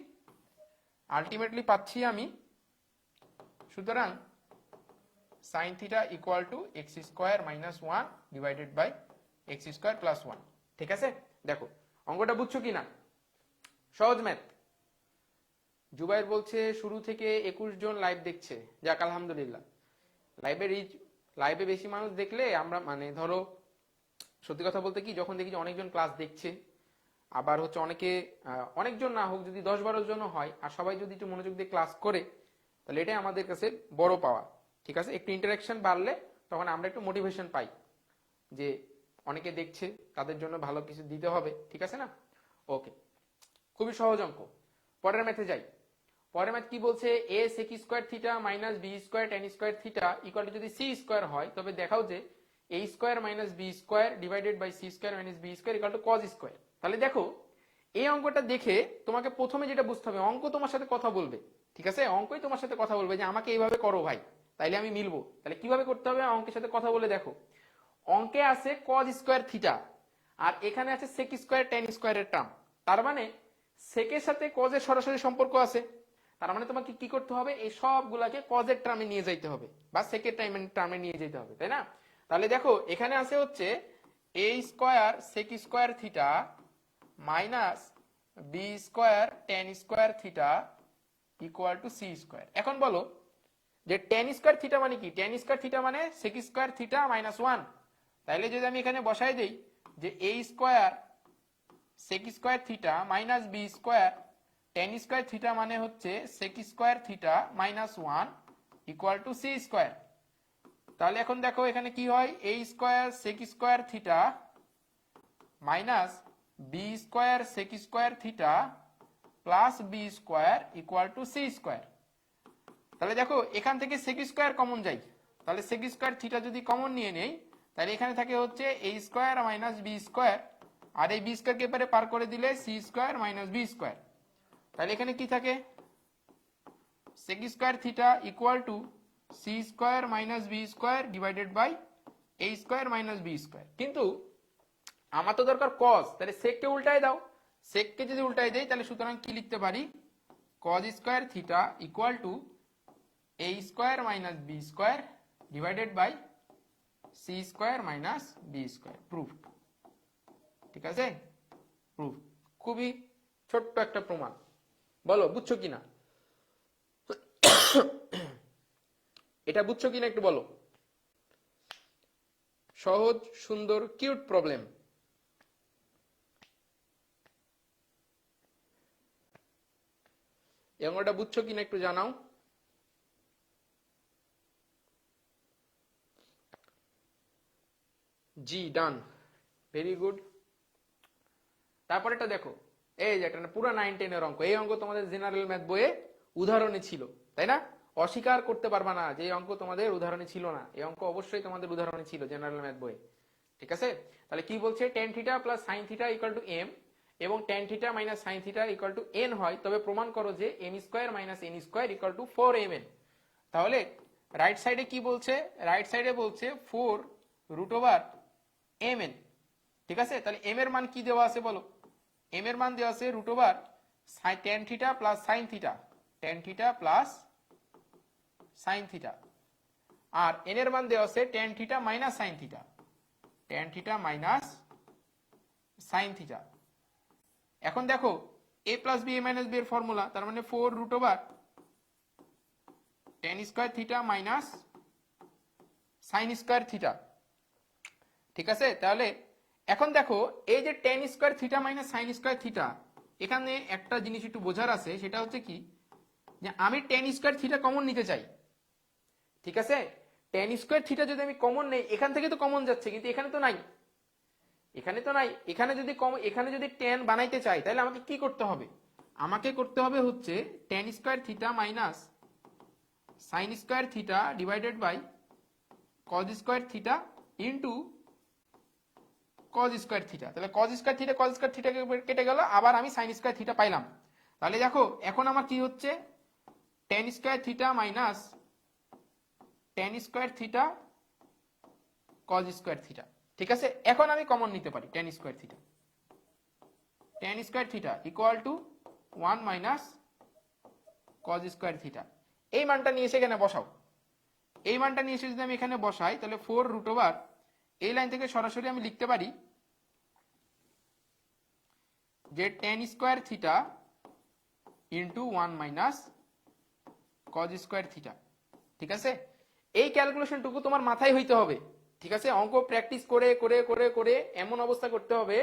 আলটিমেটলি পাচ্ছি আমি, সুতরাং sine theta equal to x square minus 1 divided by x square plus 1। ঠিক আছে, দেখো অঙ্কটা বুঝছো কিনা, সহজ ম্যাথ। জুবাইর বলছে শুরু থেকে 21 জন লাইভ দেখছে, যাক আলহামদুলিল্লাহ। লাইভে বেশি মানুষ দেখলে আমরা মানে ধরো সত্যি কথা বলতে কি, যখন দেখি যে অনেকজন ক্লাস দেখছে আবার হচ্ছে অনেকে অনেকজন না হোক, যদি 10-12 জন হয় আর সবাই যদি একটু মনোযোগ দিয়ে ক্লাস করে, তাহলে এটাই আমাদের কাছে বড় পাওয়া। ঠিক আছে, একটু ইন্টারাকশন বাড়লে তখন আমরা একটু মোটিভেশন পাই যে অনেকে দেখছে, তাদের জন্য ভালো কিছু দিতে হবে। ঠিক আছে না? ওকে, খুবই সহজ অঙ্ক। পরের ম্যাথে যাই। পরের ম্যাথ কি বলছে, a sec square theta minus b square tan square theta equal to যদি সি স্কোয়ার হয়, তবে দেখাও যে a square minus b square divided by c square minus b square equal to cos square. তাহলে দেখো, এই অঙ্কটা দেখে তোমাকে প্রথমে যেটা বুঝতে হবে, অঙ্ক তোমার সাথে কথা বলবে। ঠিক আছে, অঙ্কই তোমার সাথে কথা বলবে যে আমাকে এইভাবে করো ভাই, তাইলে আমি মিলবো। তাহলে কিভাবে করতে হবে, অঙ্কের সাথে কথা বলে দেখো। অঙ্কে আছে কজ স্কোয়ার থিটা, আর এখানে আছে সেক স্কোয়ার ট্যান স্কোয়ারের টার্ম। তার মানে সেকের সাথে কজের সরাসরি সম্পর্ক আছে। তার মানে তোমাকে কি করতে হবে, এই সবগুলাকে কজের টার্মে নিয়ে যাইতে হবে বা সেকের টার্মে নিয়ে যেতে হবে, তাই না? তাহলে দেখো, এখানে আছে হচ্ছে a square sec square theta minus b square tan square theta equal to c square. এখন বলো যে ট্যান স্কোয়ার থিটা মানে কি? ট্যান স্কোয়ার থিটা মানে সেক স্কোয়ার থিটা মাইনাস 1। তাইলে যদি আমি এখানে বসাই দেই যে a square sec square theta minus b square tan square theta মানে হচ্ছে sec square theta minus 1 equal to c square. তাহলে এখন দেখো এখানে কি হয়, a square sec square theta minus b square sec square theta plus b square equal to c square. তাহলে দেখো, এখান থেকে সেক স্কোয়ার কমন যাই, তাহলে সেক স্কোয়ার থিটা যদি কমন নিয়ে নেই, তাহলে এখানে থাকে হচ্ছে a square minus b square, আর এই বি স্কোয়ারকে এবারে পার করে দিলে c square minus b square. তাহলে এখানে কি থাকে, sec square theta equal to c square minus b square divided by a square minus b square. কিন্তু আমার তো দরকার কজ, তাহলে সেককে উল্টায় দাও। সেককে যদি উল্টায় দেই, তাহলে সুতরাং কি লিখতে পারি, cos square theta equal to a square minus b square divided by c square minus b square. Proof. ঠিক আছে, প্রুফ। খুবই ছোট্ট একটা প্রমাণ। বলো বুঝছো কিনা, এটা বুঝছো কিনা একটু বলো। সহজ, সুন্দর, কিউট প্রবলেম। এই অঙ্কটা বুঝছো কিনা একটু জানাও। জি, ডান, ভেরি গুড। তারপরেটা দেখো, এই যে একটা পুরো 9-10 অঙ্ক। এই অঙ্ক তোমাদের জেনারেল ম্যাথ বইয়ে উদাহরণে ছিল, তাই না? অস্বীকার করতে পারবা না যে এই অঙ্ক তোমাদের উদাহরণে ছিল না। এই অঙ্ক অবশ্যই তোমাদের উদাহরণে ছিল জেনারেল ম্যাথ বইয়ে। ঠিক আছে, তাহলে কি বলছে, tan theta plus sine theta equal to m এবং tan theta minus sine theta equal to n হয়, তবে প্রমাণ করো যে m square minus n square equal to 4mn। তাহলে রাইট সাইডে কি বলছে, রাইট সাইডে বলছে 4√mn। ঠিক আছে, তাহলে এম এর মান কি দেওয়া আছে বলো, এম এর মান দেওয়া আছে tan theta plus sine theta, tan theta plus sine theta, আর এন এর মান দেওয়া আছে tan theta minus sine theta, tan theta minus sine theta. এখন দেখো, a plus b a minus b এর ফর্মুলা, তার মানে four root tan square theta minus sine square theta. ঠিক আছে, তাহলে এখন দেখো, এই যে tan square theta minus sine square theta, এখানে একটা জিনিস একটু বোঝার আছে, সেটা হচ্ছে কি, যে আমি ট্যান স্কোয়ার থিটা কমন নিতে চাই। ঠিক আছে, ট্যান স্কোয়ার থিটা যদি আমি কমন নেই, এখান থেকে তো কমন যাচ্ছে, কিন্তু এখানে তো নাই, এখানে তো নাই। এখানে যদি ট্যান বানাইতে চাই, তাহলে আমাকে কি করতে হবে, আমাকে করতে হবে হচ্ছে tan square theta minus sine square theta divided by cos square theta into cos square theta. তাহলে cos square theta cos square theta কেটে গেল, আবার আমি সাইন স্কোয়ার থিটা পাইলাম। তাহলে দেখো, এখন আমার কি হচ্ছে, tan square theta minus tan square theta cos square theta. ঠিক আছে, এখন আমি কমন নিতে পারি tan square theta, tan square theta equal to 1 minus cause square theta. এই মানটা নিয়ে এসে এখানে বসাও। এই মানটা নিয়ে এসে যদি আমি এখানে বসাই, তাহলে 4√, এই লাইন থেকে সরাসরি আমি লিখতে পারি যে tan square theta into 1 minus cause square theta. ঠিক আছে, এই ক্যালকুলেশনটুকু তোমার মাথায় হইতে হবে। ঠিক আছে, অঙ্ক প্র্যাকটিস করে করে করে করে এমন অবস্থা করতে হবে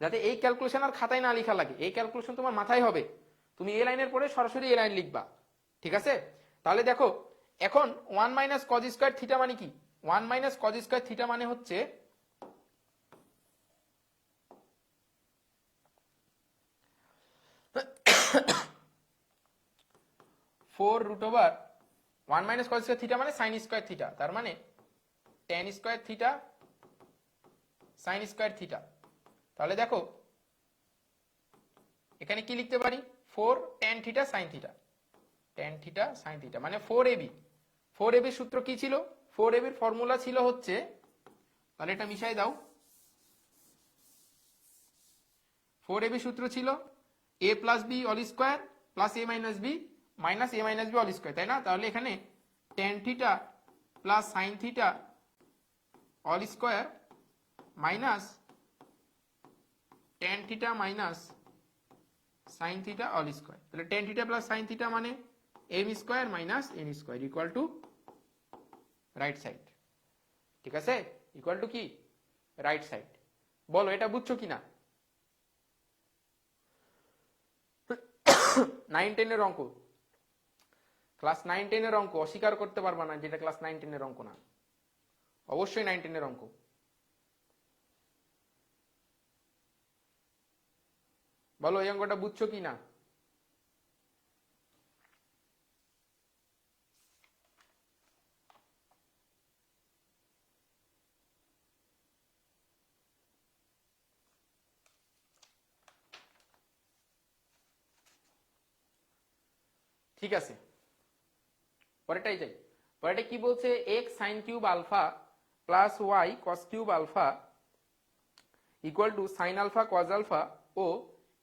যাতে এই ক্যালকুলেশন আর খাতায় না লেখা লাগে, এই ক্যালকুলেশন তোমার মাথায় হবে, তুমি এ লাইনের পরে সরাসরি এ লাইন লিখবা। ঠিক আছে, তাহলে দেখো এখন 1 মাইনাস কজ স্কয়ার থিটা মানে কি? 1 মাইনাস কজ স্কয়ার থিটা মানে হচ্ছে 4√1 মাইনাস কজ স্কয়ার থিটা মানে সাইন স্কয়ার থিটা, তার মানে tan square theta sine square theta. তাহলে দেখো এখানে কি লিখতে পারি? 4 tan theta sine theta, tan theta sine theta মানে 4ab। 4ab সূত্র কি ছিল? 4ab এর ফর্মুলা ছিল হচ্ছে, তাহলে এটা মিশাই দাও, 4ab সূত্র ছিল a plus b all square plus a minus b minus a minus b all square, তাই না? তাহলে এখানে tan theta plus sine theta all square minus tan theta minus sine theta all square. তাহলে tan theta plus sine theta মানে m square minus n square equal to right side. ঠিক আছে, equal to কি? Right side. বলো এটা বুঝছো কিনা? 9-10 এর অঙ্ক, ক্লাস 9-10 এর অঙ্ক, অস্বীকার করতে পারবা না যেটা ক্লাস 9-10 এর অঙ্ক না, অবশ্যই 9-10 এর অঙ্ক। বলো এই অঙ্কটা বুঝছো কিনা? ঠিক আছে, পরেরটাই যাই। পরেরটা কি বলছে? x sin cube alpha plus y cos cube alpha equal to sin alpha cos alpha ও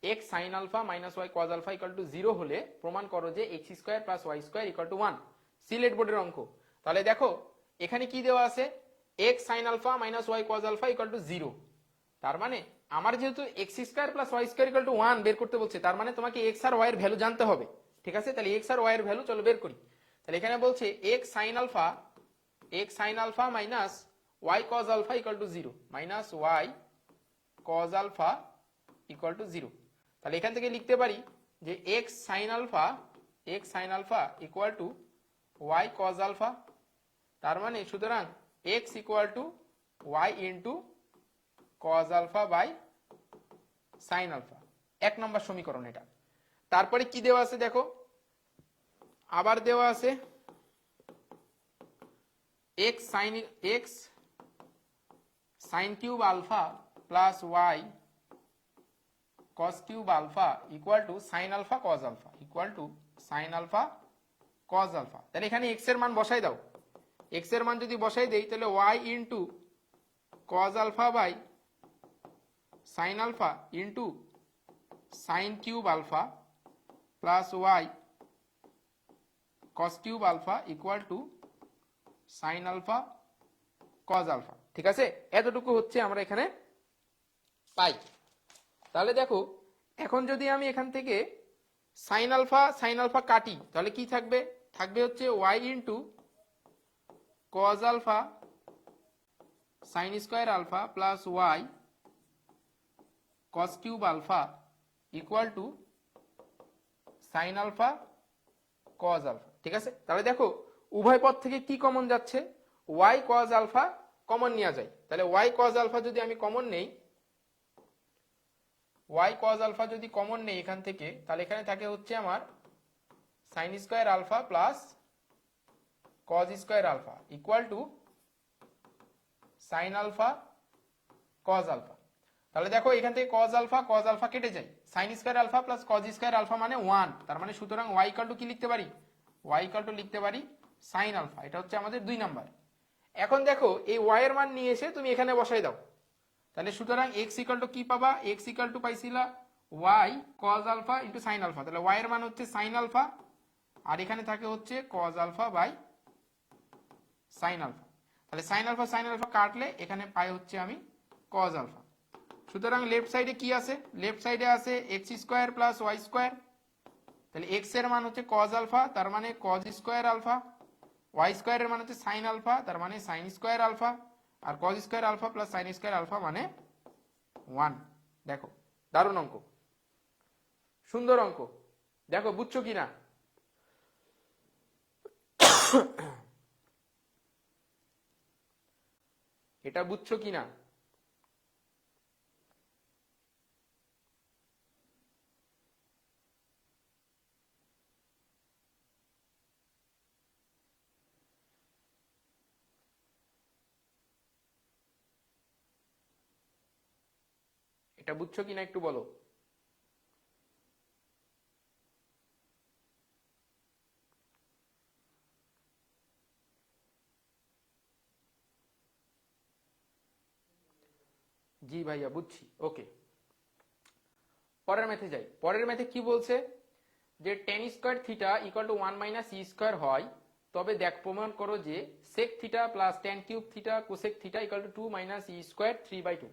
x sin alpha minus y cos alpha equal to 0 হলে প্রমাণ করো যে x square plus y square equal to 1। Sylhet বোর্ডের অঙ্ক। তাহলে দেখো এখানে কি দেওয়া আছে? x sin alpha minus y cos alpha equal to 0। তার মানে আমার যেহেতু x square plus y square equal to 1 বের করতে বলছে, তার মানে তোমাকে x আর y এর ভ্যালু জানতে হবে। ঠিক আছে, তাহলে x আর y এর ভ্যালু চলো বের করি। তাহলে এখানে বলছে x sin alpha minus y cos alpha equal to 0 minus y cos alpha equal to 0। তাহলে এখান থেকে লিখতে পারি যে x sin alpha equal to y cos alpha. তার মানে সুতরাং x equal to y into cos alpha by sin alpha. 1 number সমীকরণ এটা। তারপরে কি দেওয়া আছে দেখো, আবার দেওয়া আছে x sin cube alpha plus y cos cube alpha equal to sin alpha cos alpha equal to sin alpha cos alpha. তাহলে এখানে x এর মান বসাই দাও। x এর মান যদি বসাই দেই তাহলে y into cos alpha by sin alpha into sin cube alpha plus y cos cube alpha equal to sin alpha cos alpha. ঠিক আছে, এতটুকু হচ্ছে আমরা এখানে পাই। তাহলে দেখো এখন যদি আমি এখান থেকে sin আলফা কাটি তাহলে কি থাকবে? থাকবে হচ্ছে y into cos alpha sin square alpha plus y cos cube alpha equal to sin alpha cos alpha. ঠিক আছে, তাহলে দেখো উভয় পদ থেকে কি কমন যাচ্ছে? y cos আলফা কমন নেওয়া যায়। তাহলে y cos আলফা যদি আমি কমন নেই, y cos আলফা যদি কমন নেই এখান থেকে, তাহলে এখানে থাকে হচ্ছে আমার sin square alpha plus cos square alpha equal to sin alpha cos alpha. তাহলে দেখো এখান থেকে cos আলফা কেটে যায়, sin square alpha plus cos square alpha মানে 1। তার মানে সুতরাং y ইকুয়াল টু কি লিখতে পারি? y ইকুয়াল টু লিখতে পারি sin আলফা। এটা হচ্ছে আমাদের 2 নাম্বার। এখন দেখো এই y এর মান নিয়ে এসে তুমি এখানে বসাই দাও। তাহলে সুতরাং x ইকুয়াল টু কি পাবা? x ইকুয়াল টু পাইছিলা y cos alpha into sin alpha. তাহলে y এর মান হচ্ছে sin আলফা আর এখানে থাকে হচ্ছে cos alpha by sin alpha. তাহলে sin আলফা কাটলে এখানে পাই হচ্ছে আমি cos আলফা। সুতরাং লেফট সাইডে কি আছে? লেফট সাইডে আছে x square plus y square. তাহলে x এর মান হচ্ছে cos আলফা তার মানে cos square alpha, y square এর মান হচ্ছে sin আলফা তার মানে sin স্কয়ার আলফা, আর cos square alpha plus sin square alpha মানে 1। দেখো দারুণ অঙ্ক, সুন্দর অঙ্ক, দেখো বুঝছো কিনা। এটা বুঝছো কিনা? এটা বুঝছো কিনা একটু বলো। জি ভাইয়া বুঝছি, ওকে। পরের ম্যাথে যাই। পরের ম্যাথে কি বলছে, যে tan square theta equal to 1 minus e square হয়, তবে দেখ প্রমাণ করো যে sec theta plus tan cube theta cosec theta equal to 2 minus e square 3/2।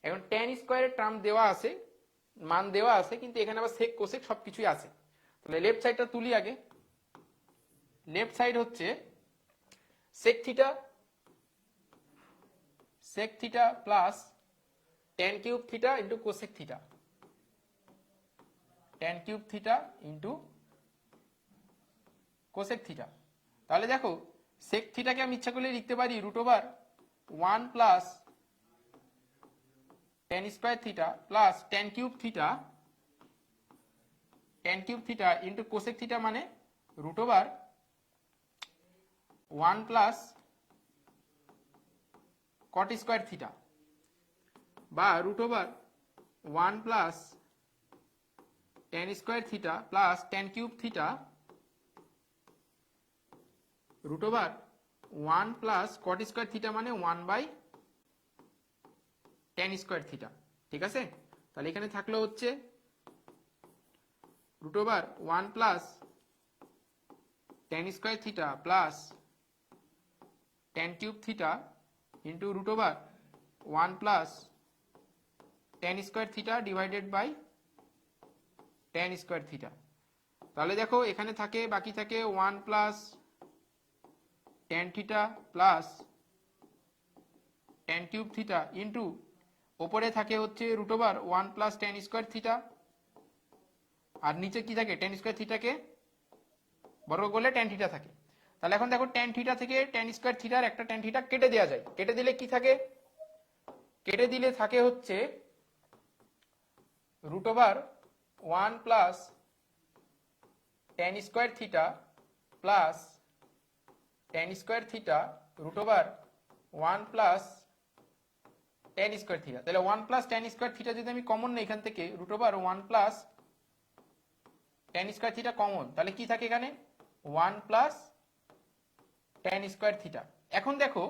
এখন টেন স্কোয়ারের টার্ম দেওয়া আছে, মান দেওয়া আছে, কিন্তু এখানে আবার সেক কোসেক সবকিছুই আছে। তাহলে লেফট সাইডটা তুলি আগে। লেফট সাইড হচ্ছে sec theta plus tan cube theta into cosec theta, tan cube theta into cosec theta. তাহলে দেখো সেক থিটাকে আমি ইচ্ছা করলে লিখতে পারি root over 1 plus tan square theta plus tan cube theta into cosec theta, মানে root over 1 plus cot square theta, বা root over 1 plus tan square theta plus tan cube theta root over 1 plus cot square theta, মানে 1/টেন square theta. ঠিক আছে, তাহলে এখানে থাকলো হচ্ছে root over 1 plus tan square theta plus tan cube theta into root over 1 plus tan square theta divided by tan square theta. তাহলে দেখো এখানে থাকে, বাকি থাকে 1 plus tan theta plus tan cube theta into ওপরে থাকে হচ্ছে root over 1 plus tan square theta, আর নিচে কি থাকে, টেন স্কোয়ার থিটাকে বর্গ করলে টেন থিটা থাকে। তাহলে এখন দেখো টেন থিটা থেকে টেন স্কোয়ার থিটার একটা টেন থিটা কেটে দেওয়া যায়। কেটে দিলে কি থাকে, কেটে দিলে থাকে হচ্ছে root over 1 plus tan square theta plus tan square theta root over 1 plus tan square theta. তাহলে 1 প্লাস টেন স্কোয়ার থিটা যদি আমি কমন নেই এখান থেকে, root over 1 plus tan square theta common, তাহলে কি থাকে এখানে 1 প্লাস টেন স্কোয়ার থিটা। এখন দেখো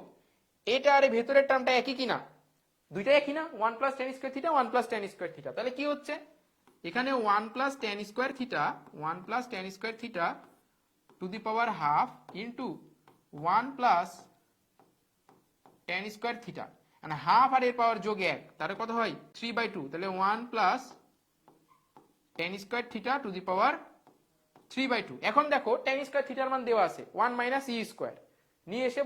এটা আর ভেতরের টার্মটা একই কিনা, দুইটা একই না, 1 plus tan square theta 1 plus tan square theta. তাহলে কি হচ্ছে এখানে 1 plus tan square theta 1 plus tan square theta to the power half into 1 plus tan square theta, মানে হাফ আর এর পাওয়ার যোগ 1, তাহলে কত হয় 3/2। তাহলে 1 plus tan square theta to the power 3/2। এখন দেখো টেন স্কোয়ার থিটার মান দেওয়া আছে 1 মাইনাস ই স্কোয়ার, নিয়ে এসে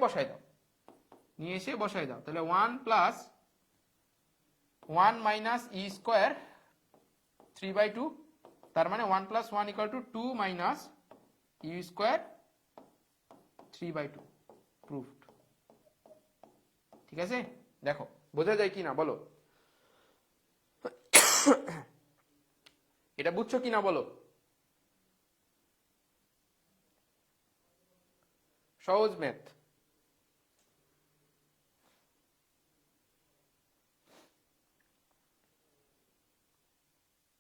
বসাই দাও, তাহলে 1 প্লাস 1 মাইনাস ই স্কোয়ার 3/2, তার মানে 1 plus 1 equal to 2 minus e square 3/2, proofed. ঠিক আছে, দেখো বোঝা যায় কিনা বলো, এটা বুঝছো কিনা বলো। সহজ ম্যাথ।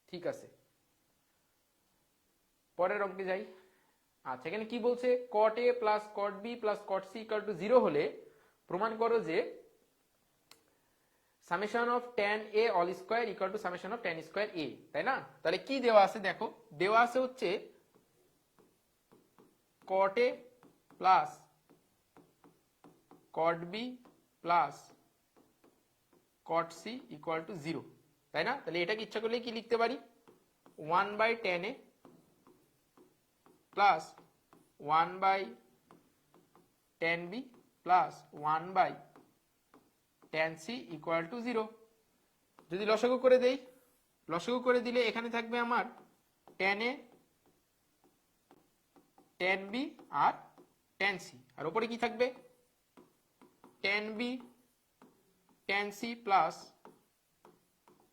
ঠিক আছে, পরের অঙ্কে যাই। আচ্ছা, এখানে কি বলছে, cot a plus cot b plus cot c equal to 0 হলে প্রমাণ করো যে summation of tan a all square equal to summation of tan square a, তাই না? তাহলে কি দেওয়া আছে দেখো, দেওয়া আছে হচ্ছে cot a plus cot b plus cot c equal to 0, তাই না? তাহলে এটাকে ইচ্ছা করলে কি লিখতে পারি, 1/tan a plus 1/tan b plus 1/tan c equal to 0। যদি লসাগু করে দেই, লসাগু করে দিলে এখানে থাকবে আমার tan a tan b R tan c, আর উপরে কি থাকবে tan b tan c plus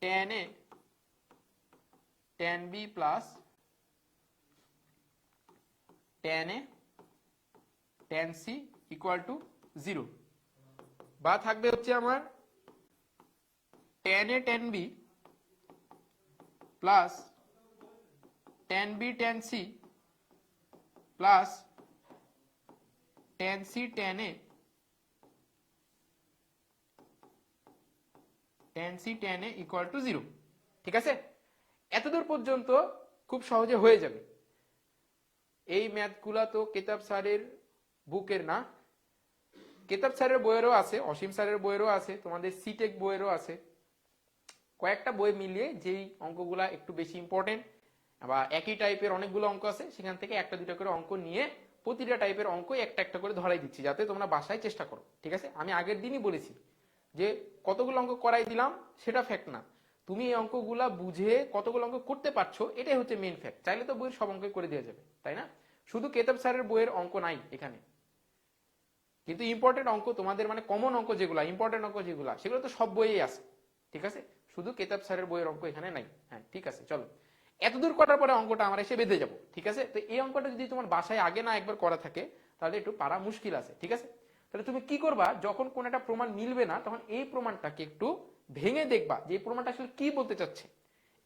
tan a tan b plus tan a tan c equal to 0, বা থাকবে হচ্ছে আমার tan a tan b plus tan b tan c plus tan c tan a tan c tan a equal to 0। ঠিক আছে, এতদূর পর্যন্ত খুব সহজে হয়ে যাবে। এই ম্যাথগুলা তো কেতাব স্যারের বুকের না, কেতাব স্যারের বইয়েরও আছে, অসীম স্যারের বইয়েরও আছে, তোমাদের সিটেক বইয়েরও আছে। কয়েকটা বই মিলিয়ে যেই অঙ্কগুলা একটু বেশি ইম্পর্টেন্ট বা একই টাইপের অনেকগুলো অঙ্ক আছে, সেখান থেকে একটা দুটা করে অঙ্ক নিয়ে প্রতিটা টাইপের অঙ্ক একটা একটা করে ধরাই দিচ্ছি, যাতে তোমরা বাসায় চেষ্টা করো। ঠিক আছে, আমি আগের দিনই বলেছি যে কতগুলো অঙ্ক করাই দিলাম সেটা ফ্যাক্ট না, তুমি এই অঙ্কগুলা বুঝে কতগুলো অঙ্ক করতে পারছো এটাই হচ্ছে মেইন ফ্যাক্ট। চাইলে তো বইয়ের সব অঙ্ক করে দেওয়া যাবে, তাই না? শুধু কেতাব স্যারের বইয়ের অঙ্ক নাই এখানে, কিন্তু ইম্পর্টেন্ট অঙ্ক তোমাদের মানে কমন অঙ্ক যেগুলা, ইম্পর্টেন্ট অঙ্ক যেগুলা, সেগুলো তো সব বইয়েই আছে। ঠিক আছে, শুধু কেতাব স্যারের বইয়ের অঙ্ক এখানে নাই। হ্যাঁ ঠিক আছে, চলো এতদূর করার পরে অঙ্কটা আমরা এসে বেঁধে যাবো। ঠিক আছে, তো এই অঙ্কটা যদি তোমার বাসায় আগে না একবার করা থাকে তাহলে একটু পারা মুশকিল আছে। ঠিক আছে, তাহলে তুমি কি করবা, যখন কোন একটা প্রমাণ মিলবে না তখন এই প্রমাণটাকে একটু ভেঙে দেখবা যে এই প্রমাণটা আসলে কি বলতে চাচ্ছে।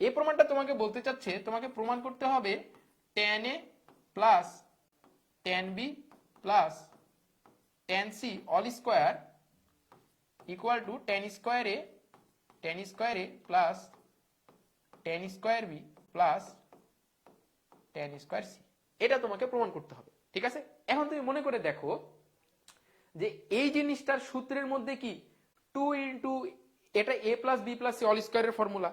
এই প্রমাণটা তোমাকে বলতে চাচ্ছে, তোমাকে প্রমাণ করতে হবে tan a plus tan b plus tan c all square equal two tan square a plus tan square b plus tan square c, এটা তোমাকে প্রমাণ করতে হবে। ঠিক আছে, এখন তুমি মনে করে দেখো যে এই জিনিসটার সূত্রের মধ্যে কি 2 ইন্টু এটা a plus b plus c all স্কোয়ারের ফর্মুলা,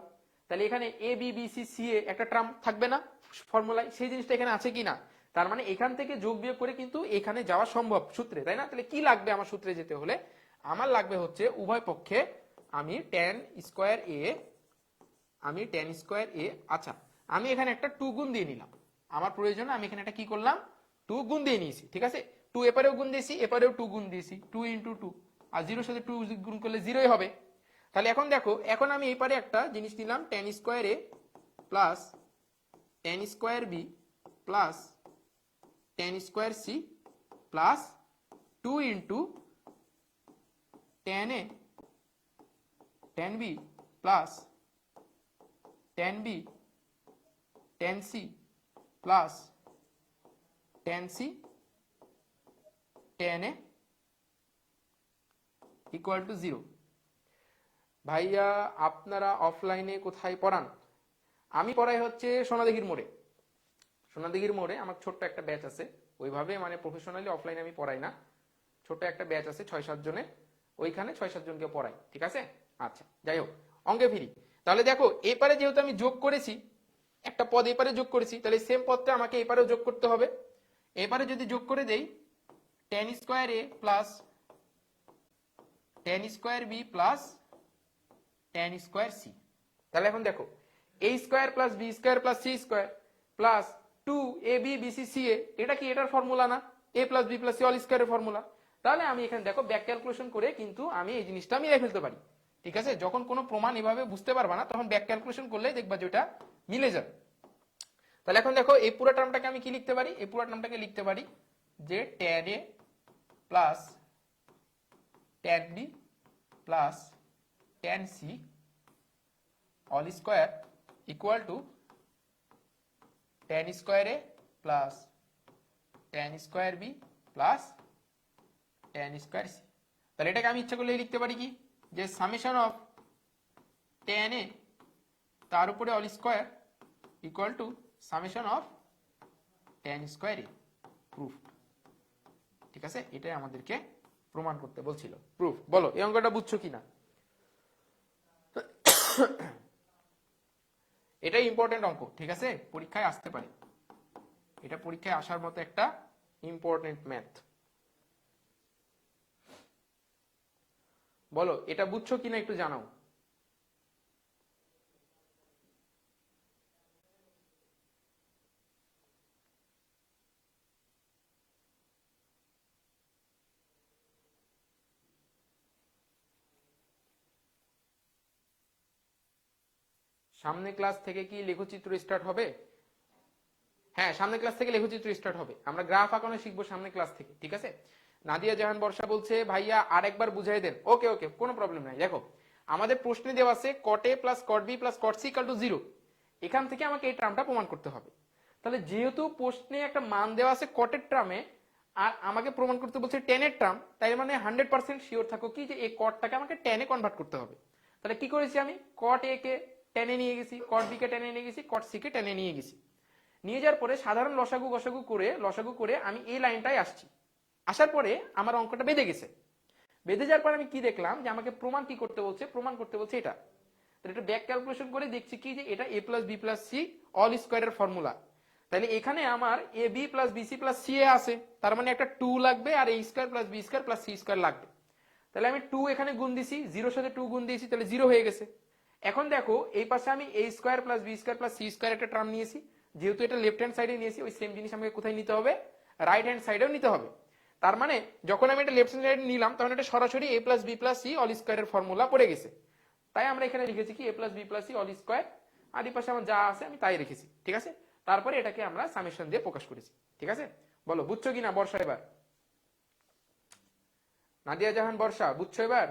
তাহলে এখানে a b b c c a একটা টার্ম থাকবে না ফর্মুলায়? সেই জিনিসটা এখানে আছে কি না? তার মানে এখান থেকে যোগ বিয়োগ করে কিন্তু এখানে যাওয়া সম্ভব সূত্রে, তাই না? তাহলে কি লাগবে আমার সূত্রে যেতে হলে? আমার লাগবে হচ্ছে উভয় পক্ষে আমি tan স্কোয়ার a, আচ্ছা আমি এখানে একটা 2 গুণ দিয়ে নিলাম, আমার প্রয়োজনে আমি এখানে একটা কি করলাম 2 গুণ দিয়ে নিয়েছি। ঠিক আছে, 2 এপারেও গুণ দিয়েছি, এপারেও 2 গুণ দিয়েছি, 2 ইন্টু 2, আর 0 সাথে 2 গুণ করলে 0ই হবে। তাহলে এখন দেখো, এখন আমি এপারে একটা জিনিস নিলাম tan square a plus tan square b plus tan square c plus 2 into tan a tan b plus tan b tan c plus tan c tan a equal to 0। ভাইয়া আপনারা অফলাইনে কোথায় পড়ান? আমি পড়াই হচ্ছে সোনাদিঘির মোড়ে। সোনাদিঘির মোড়ে আমার ছোট্ট একটা ব্যাচ আছে, ওইভাবে মানে প্রফেশনালি অফলাইনে আমি পড়াই না, ছোট্ট একটা ব্যাচ আছে 6-7 জনের, ওইখানে 6-7 জনকে পড়াই। ঠিক আছে, আচ্ছা যাই হোক, অঙ্কে ফিরি। তাহলে দেখো এপারে যেহেতু আমি যোগ করেছি, একটা পদ এপারে যোগ করেছি, তাহলে সেম পদটা আমাকে এপারেও যোগ করতে হবে। এপারে যদি যোগ করে দেই tan square a plus tan square b plus tan square c, তাহলে এখন দেখো a square plus b square plus c square plus 2ab bc ca, এটা কি এটার ফর্মুলা না? a plus b plus c all স্কোয়ারের ফর্মুলা। তাহলে আমি এখানে দেখো ব্যাক ক্যালকুলেশন করে কিন্তু আমি এই জিনিসটা মিলাই ফেলতে পারি। ঠিক আছে, যখন কোনো প্রমাণ এভাবে বুঝতে পারবা না তখন ব্যাক ক্যালকুলেশন করলেই দেখবা যে ওটা মিলে যাবে। তাহলে এখন দেখো এই পুরো টার্মটাকে আমি কি লিখতে পারি? এই পুরো টার্মটাকে লিখতে পারি যে tan a plus tan b plus tan c all square equal two tan square a plus tan square b plus tan square c। তাহলে এটাকে আমি ইচ্ছা করলে লিখতে পারি কি, যে সামেশন অফ tan a তার উপরে all square equal to summation of tan square a, proof. ঠিক আছে, এটাই আমাদেরকে প্রমাণ করতে বলছিল, প্রুফ। বলো এই অঙ্কটা বুঝছো কিনা? এটাই ইম্পর্টেন্ট অঙ্ক। ঠিক আছে, পরীক্ষায় আসতে পারে, এটা পরীক্ষায় আসার মতো একটা ইম্পর্টেন্ট ম্যাথ। বলো এটা বুঝছো কিনা একটু জানাও। সামনে ক্লাস থেকে কি লেখচিত্র স্টার্ট হবে? হ্যাঁ, সামনে ক্লাস থেকে লেখচিত্র স্টার্ট হবে, আমরা গ্রাফ আঁকানো শিখবো সামনে ক্লাস থেকে, ঠিক আছে। নাদিয়া জাহান বর্ষা বলছে ভাইয়া আরেকবার বুঝাই দেন। ওকে ওকে, কোনো প্রবলেম নাই। দেখো আমাদের প্রশ্নে দেওয়া আছে cot a plus cot b plus cot c equal to 0। এখান থেকে আমাকে এই টার্মটা প্রমাণ করতে হবে। তাহলে যেহেতু প্রশ্নে একটা মান দেওয়া আছে কটের টার্মে, আর আমাকে প্রমাণ করতে বলছে টেনের টার্ম, তাই মানে 100% শিওর থাকো কি যে এই কটটাকে আমাকে টেনে কনভার্ট করতে হবে। তাহলে কি করেছি আমি, cot a কে টেনে নিয়ে গেছি, cot b কে টেনে নিয়ে গেছি, cot c কে টেনে নিয়ে গেছি। নিয়ে যাওয়ার পরে সাধারণ লসাগু লসাগু করে আমি এই লাইনটায় আসছি। আসার পরে আমার অঙ্কটা বেঁধে গেছে। বেঁধে যাওয়ার পর আমি কি দেখলাম যে আমাকে প্রমাণ কি করতে বলছে, প্রমাণ করতে বলছে এটা। এটা ব্যাক ক্যালকুলেশন করে দেখছি কি যে এটা a plus b plus c all স্কোয়ারের ফর্মুলা। তাহলে এখানে আমার a b plus bc plus c a আছে, তার মানে একটা 2 লাগবে আর a square plus b square plus c square লাগবে। তাহলে আমি 2 এখানে গুণ দিছি, 0 সাথে 2 গুণ দিয়েছি, তাহলে 0 হয়ে গেছে। এখন দেখো এই পাশে আমি a square plus b square plus c square একটা টার্ম নিয়েছি। যেহেতু এটা লেফট হ্যান্ড সাইডে নিয়েছি, ওই সেম জিনিস আমাকে কোথায় নিতে হবে, রাইট হ্যান্ড সাইডেও নিতে হবে। তার মানে যখন আমি এটা লেফট হ্যান্ড সাইডে নিলাম তখন এটা সরাসরি a plus b plus c all স্কোয়ারের ফর্মুলা পড়ে গেছে। তাই আমরা এখানে লিখেছি কি a plus b plus c all square, আর এই পাশে আমার যা আছে আমি তাই রেখেছি, ঠিক আছে। তারপরে এটাকে আমরা সামেশন দিয়ে প্রকাশ করেছি, ঠিক আছে। বলো বুঝছো কিনা বর্ষা এবার? নাদিয়া জাহান বর্ষা বুঝছো এবার?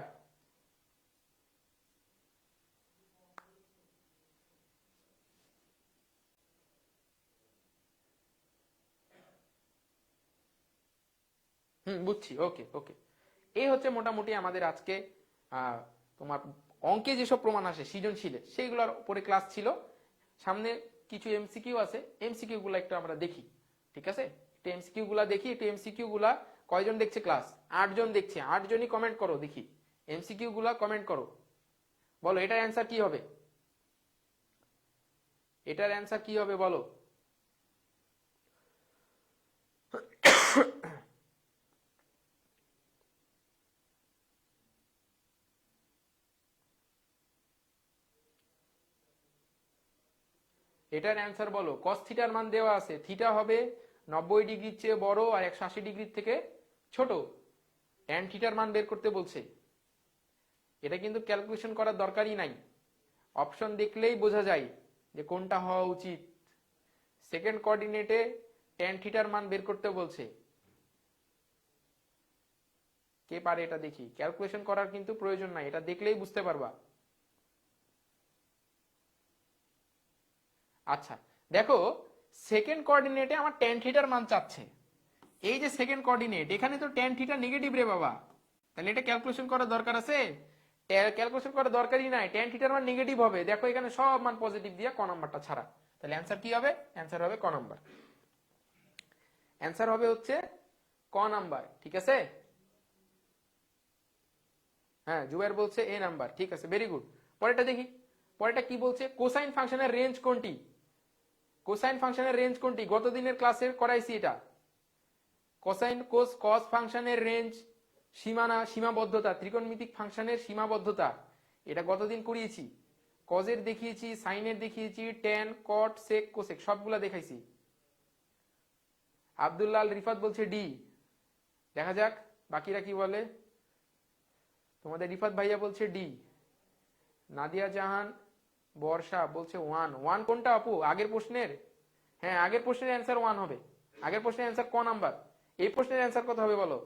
বুঝছি, ওকে ওকে। এই হচ্ছে মোটামুটি আমাদের আজকে তোমার অঙ্কে যেসব প্রমাণ আসে সৃজনশীলে সেইগুলোর উপরে ক্লাস ছিল। সামনে কিছু এমসিকিউ আছে, এমসিকিউ গুলা একটু আমরা দেখি, ঠিক আছে। একটু এমসিকিউ গুলা দেখি, একটু এমসিকিউ গুলা কয়জন দেখছে ক্লাস? 8 জন দেখছে, 8 জনই কমেন্ট করো দেখি, এমসিকিউ গুলা কমেন্ট করো। বলো এটার অ্যান্সার কি হবে, এটার অ্যান্সার কি হবে বলো। এটার অ্যান্সার বলো। কস থিটার মান দেওয়া আছে, থিটা হবে 90 ডিগ্রির চেয়ে বড় আর 180 ডিগ্রির থেকে ছোট। ট্যান থিটার মান বের করতে বলছে। এটা কিন্তু ক্যালকুলেশন করার দরকারই নাই, অপশন দেখলেই বোঝা যায় যে কোনটা হওয়া উচিত। সেকেন্ড কোঅর্ডিনেটে ট্যান থিটার মান বের করতে বলছে। কে পারে এটা দেখি, ক্যালকুলেশন করার কিন্তু প্রয়োজন নাই, এটা দেখলেই বুঝতে পারবা। আচ্ছা দেখো, সেকেন্ড কোঅর্ডিনেটে আমার ট্যান থিটার মান চাচ্ছে। এই যে সেকেন্ড কোঅর্ডিনেট, এখানে তো ট্যান থিটা নেগেটিভ রে বাবা, তাহলে এটা ক্যালকুলেশন করার দরকার আছে? ক্যালকুলেশন করার দরকারই নাই, ট্যান থিটার মান নেগেটিভ হবে। দেখো এখানে সব মান পজিটিভ দিয়ে ক নাম্বারটা ছাড়া। তাহলে অ্যান্সার কি হবে? অ্যান্সার হবে ক নাম্বার। অ্যান্সার হবে হচ্ছে ক নাম্বার, ঠিক আছে। হ্যাঁ জুবাইর বলছে এ নাম্বার, ঠিক আছে, ভেরি গুড। পরেরটা দেখি, পরেরটা কি বলছে, কোসাইন ফাংশনের রেঞ্জ কোনটি? কোসাইন ফাংশনের রেঞ্জ কোনটি? গত দিনের ক্লাসে করাইছি এটা। কোসাইন কোস কস ফাংশনের রেঞ্জ, সীমানা সীমাবদ্ধতা, ত্রিকোণমিতিক ফাংশনের সীমাবদ্ধতা, এটা গতদিন করিয়েছি। কজের দেখিয়েছি, সাইনের দেখিয়েছি, ট্যান কট সেক কোসেক সবগুলা দেখাইছি। আব্দুল্লাহ রিফাত বলছে ডি, দেখা যাক বাকিরা কি বলে। তোমাদের রিফাত ভাইয়া বলছে ডি, নাদিয়া জাহান বর্ষা বলছে ওয়ান। ওয়ান কোনটা আপু? আগের প্রশ্নের? হ্যাঁ আগের প্রশ্নের অ্যান্সার ওয়ান হবে। আগের প্রশ্নের অ্যান্সার ক নাম্বার? এই প্রশ্নের অ্যান্সার কত হবে বলো?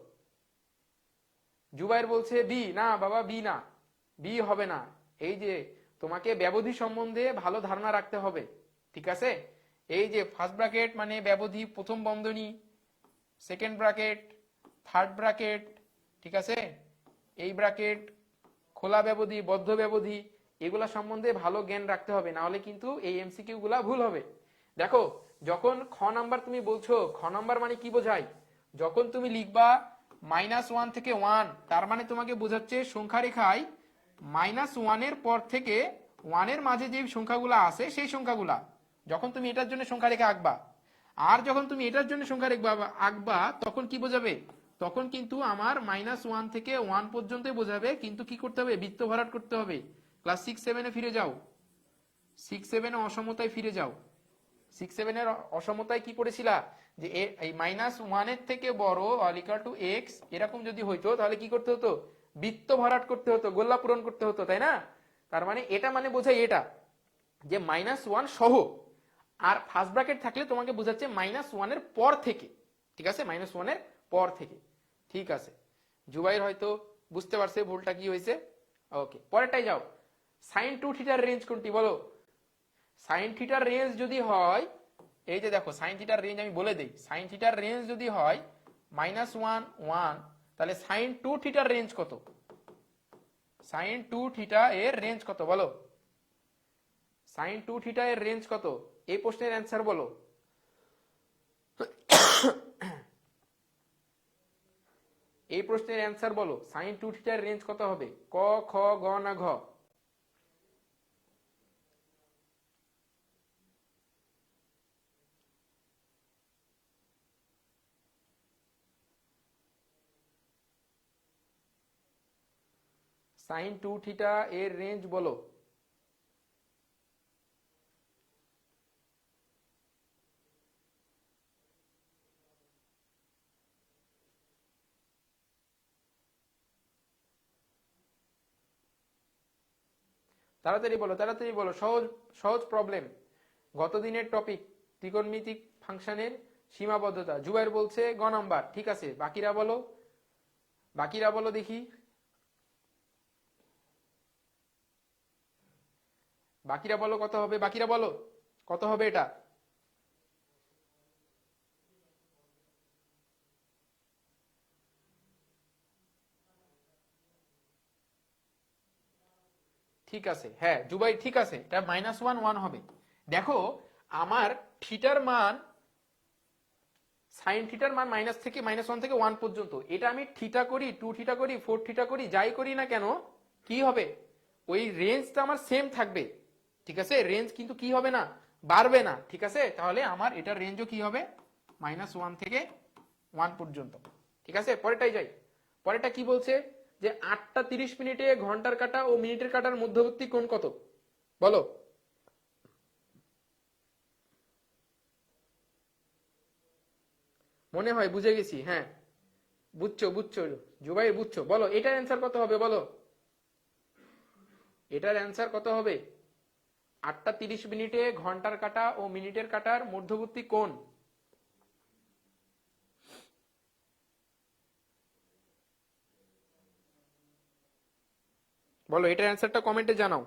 জুবাইর বলছে বি। না বাবা বি না, বি হবে না। এই যে তোমাকে ব্যবধি সম্বন্ধে ভালো ধারণা রাখতে হবে, ঠিক আছে। এই যে ফার্স্ট ব্র্যাকেট মানে ব্যবধি, প্রথম বন্ধনী, সেকেন্ড ব্র্যাকেট, থার্ড ব্র্যাকেট, ঠিক আছে, এই ব্র্যাকেট, খোলা ব্যবধি, বদ্ধ ব্যবধি, এগুলা সম্বন্ধে ভালো জ্ঞান রাখতে হবে, না হলে কিন্তু এই এমসিকিউ গুলা ভুল হবে। দেখো যখন খ নাম্বার তুমি বলছো, খ নাম্বার মানে কি বোঝায়? যখন তুমি লিখবা -1 থেকে 1, তার মানে তোমাকে বোঝাচ্ছে সংখ্যা রেখায় -1 পর থেকে 1 মাঝে যে সংখ্যাগুলো আছে সেই সংখ্যাগুলা, যখন তুমি এটার জন্য সংখ্যা রেখা আঁকবা। আর যখন তুমি এটার জন্য সংখ্যা রেখা আঁকবা তখন কি বোঝাবে? তখন কিন্তু আমার -1 থেকে 1 পর্যন্তই বোঝাবে, কিন্তু কি করতে হবে? বৃত্ত ভরাট করতে হবে। ক্লাস 6-7-এ ফিরে যাও, 6-7-এ অসমতায় ফিরে যাও। 6-7-এর অসমতায় কি পড়েছিলা? যে এই -1 থেকে বড় ইকুয়াল টু এক্স, এরকম যদি হইতো তাহলে কি করতে হতো? বৃত্ত ভরাট করতে হতো, গোল্লা পূরণ করতে হতো, তাই না? তার মানে এটা মানে বোঝায় এটা, যে -1 সহ, আর ফার্স্ট ব্র্যাকেট থাকলে তোমাকে বোঝাচ্ছে -1 এর পর থেকে, ঠিক আছে, -1 এর পর থেকে। ঠিক আছে, জুবাইর হয়তো বুঝতে পারছে ভুলটা কি হয়েছে। ওকে, পরেরটাই যাও। sin 2 থিটার রেঞ্জ কোনটি বলো? sin থিটার রেঞ্জ যদি হয়, এই যে দেখো sin থিটার রেঞ্জ আমি বলে দেই, sin থিটার রেঞ্জ যদি হয় -1 1, তাহলে sin 2 থিটার রেঞ্জ কত? sin 2 থিটা এর রেঞ্জ কত বলো? sin 2 থিটা এর রেঞ্জ কত? এই প্রশ্নের অ্যান্সার বলো। এই প্রশ্নের অ্যান্সার বলো, sin 2 থিটার রেঞ্জ কত হবে? ক, খ, গ না ঘ? sin 2 থিটা এর রেঞ্জ বলো। তাড়াতাড়ি বলো, তাড়াতাড়ি বলো, সহজ সহজ প্রবলেম, গত দিনের টপিক ত্রিকোণমিতিক ফাংশনের সীমাবদ্ধতা। জুবাইর বলছে গ নাম্বার, ঠিক আছে, বাকিরা বলো, বাকিরা বলো দেখি, বাকিরা বলো কত হবে, বাকিরা বলো কত হবে এটা? ঠিক আছে, হ্যাঁ জুবাই ঠিক আছে, এটা -1 1 হবে। দেখো আমার থিটার মান, সাইন থিটার মান মাইনাস থেকে -1 থেকে 1 পর্যন্ত, এটা আমি থিটা করি, 2 থিটা করি, 4 থিটা করি, যাই করি না কেন, কি হবে, ওই রেঞ্জটা আমার সেম থাকবে। ঠিক আছে, রেঞ্জ কিন্তু কি হবে না, বাড়বে না। ঠিক আছে, তাহলে আমার এটার রেঞ্জও কি হবে, -1 থেকে 1 পর্যন্ত। ঠিক আছে, পরেরটাই যাই। পরেরটা কি বলছে, যে 8টা 30 মিনিটে ঘন্টার কাঁটা ও মিনিটের কাঁটার মধ্যবর্তী কোণ কত বলো? মনে হয় বুঝে গেছি, হ্যাঁ বুঝছো বুঝছো, জুবাই বুঝছো, বলো এটার অ্যান্সার কত হবে বলো? এটার অ্যান্সার কত হবে? 8টা 30 মিনিটে ঘন্টার কাঁটা ও মিনিটের কাঁটার মধ্যবর্তী কোণ। বলো এটার অ্যান্সারটা কমেন্টে জানাও।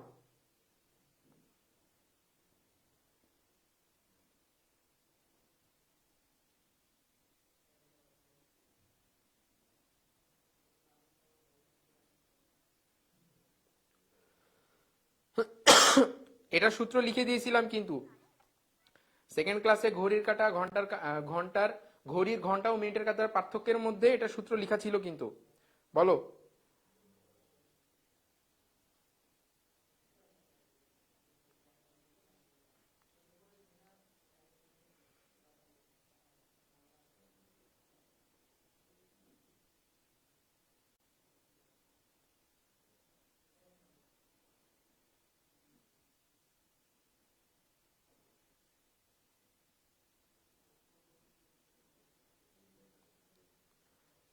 এটা সূত্র লিখে দিয়েছিলাম কিন্তু সেকেন্ড ক্লাসে, ঘড়ির কাঁটা ঘন্টার ঘড়ির ঘন্টা ও মিনিটের কাঁটার পার্থক্যের মধ্যে এটা সূত্র লেখা ছিল কিন্তু। বলো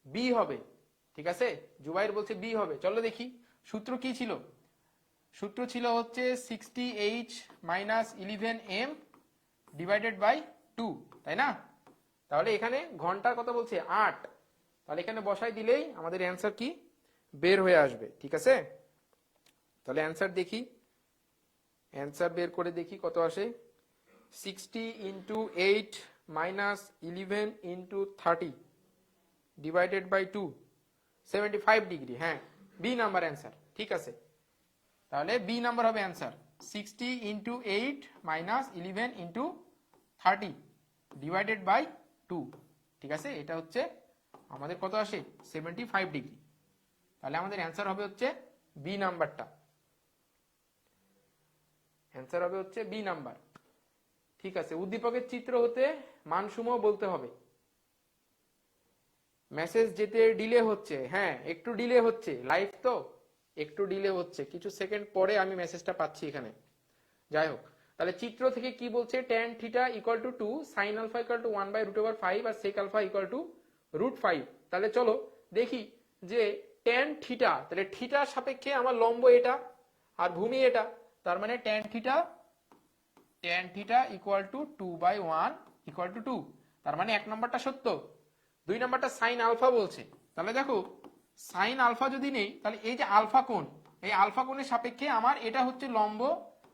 বি হবে। ঠিক আছে, জুবাইর বলছে বি হবে, চলো দেখি সূত্র কি ছিল। সূত্র ছিল হচ্ছে 60h - 11m ডিভাইডেড বাই 2, তাই না? তাহলে এখানে ঘন্টার কথা বলছে 8, তাহলে এখানে বসাই দিলেই আমাদের অ্যান্সার কি বের হয়ে আসবে। ঠিক আছে, তাহলে অ্যান্সার দেখি, অ্যান্সার বের করে দেখি কত আসে। 60 into 8 - 11 into 30 divided by 2, 75 degree. হ্যাঁ, বি নাম্বার অ্যান্সার। ঠিক আছে, তাহলে বি নাম্বার হবে answer, 60 into 8 - 11 into 30 divided by 2। ঠিক আছে, এটা হচ্ছে আমাদের কত আসে, 75 ডিগ্রি। তাহলে আমাদের অ্যান্সার হবে হচ্ছে বি নাম্বারটা, অ্যান্সার হবে হচ্ছে বি নাম্বার। ঠিক আছে, উদ্দীপকের চিত্র হতে মানসমূহ বলতে হবে। মেসেজ যেতে ডিলে হচ্ছে, হ্যাঁ একটু ডিলে হচ্ছে, লাইভ তো একটু ডিলে হচ্ছে, কিছু সেকেন্ড পরে আমি মেসেজটা পাচ্ছি এখানে। যাই হোক, তাহলে চিত্র থেকে কি বলছে, tan theta equal to 2, sin alpha equal to 1/√5 আর sec আলফা ইকুয়াল টু √5। তাহলে চলো দেখি যে tan থিটা, তাহলে থিটার সাপেক্ষে আমার লম্ব এটা আর ভূমি এটা, তার মানে tan theta tan theta equal two 2/1 equal to 2। তার মানে 1 নম্বরটা সত্য। 2 নম্বরটা সাইন আলফা বলছে। তাহলে দেখো সাইন আলফা যদি নেই, তাহলে এই যে আলফা কোণ, এই আলফা কোণের সাপেক্ষে আমার এটা হচ্ছে লম্ব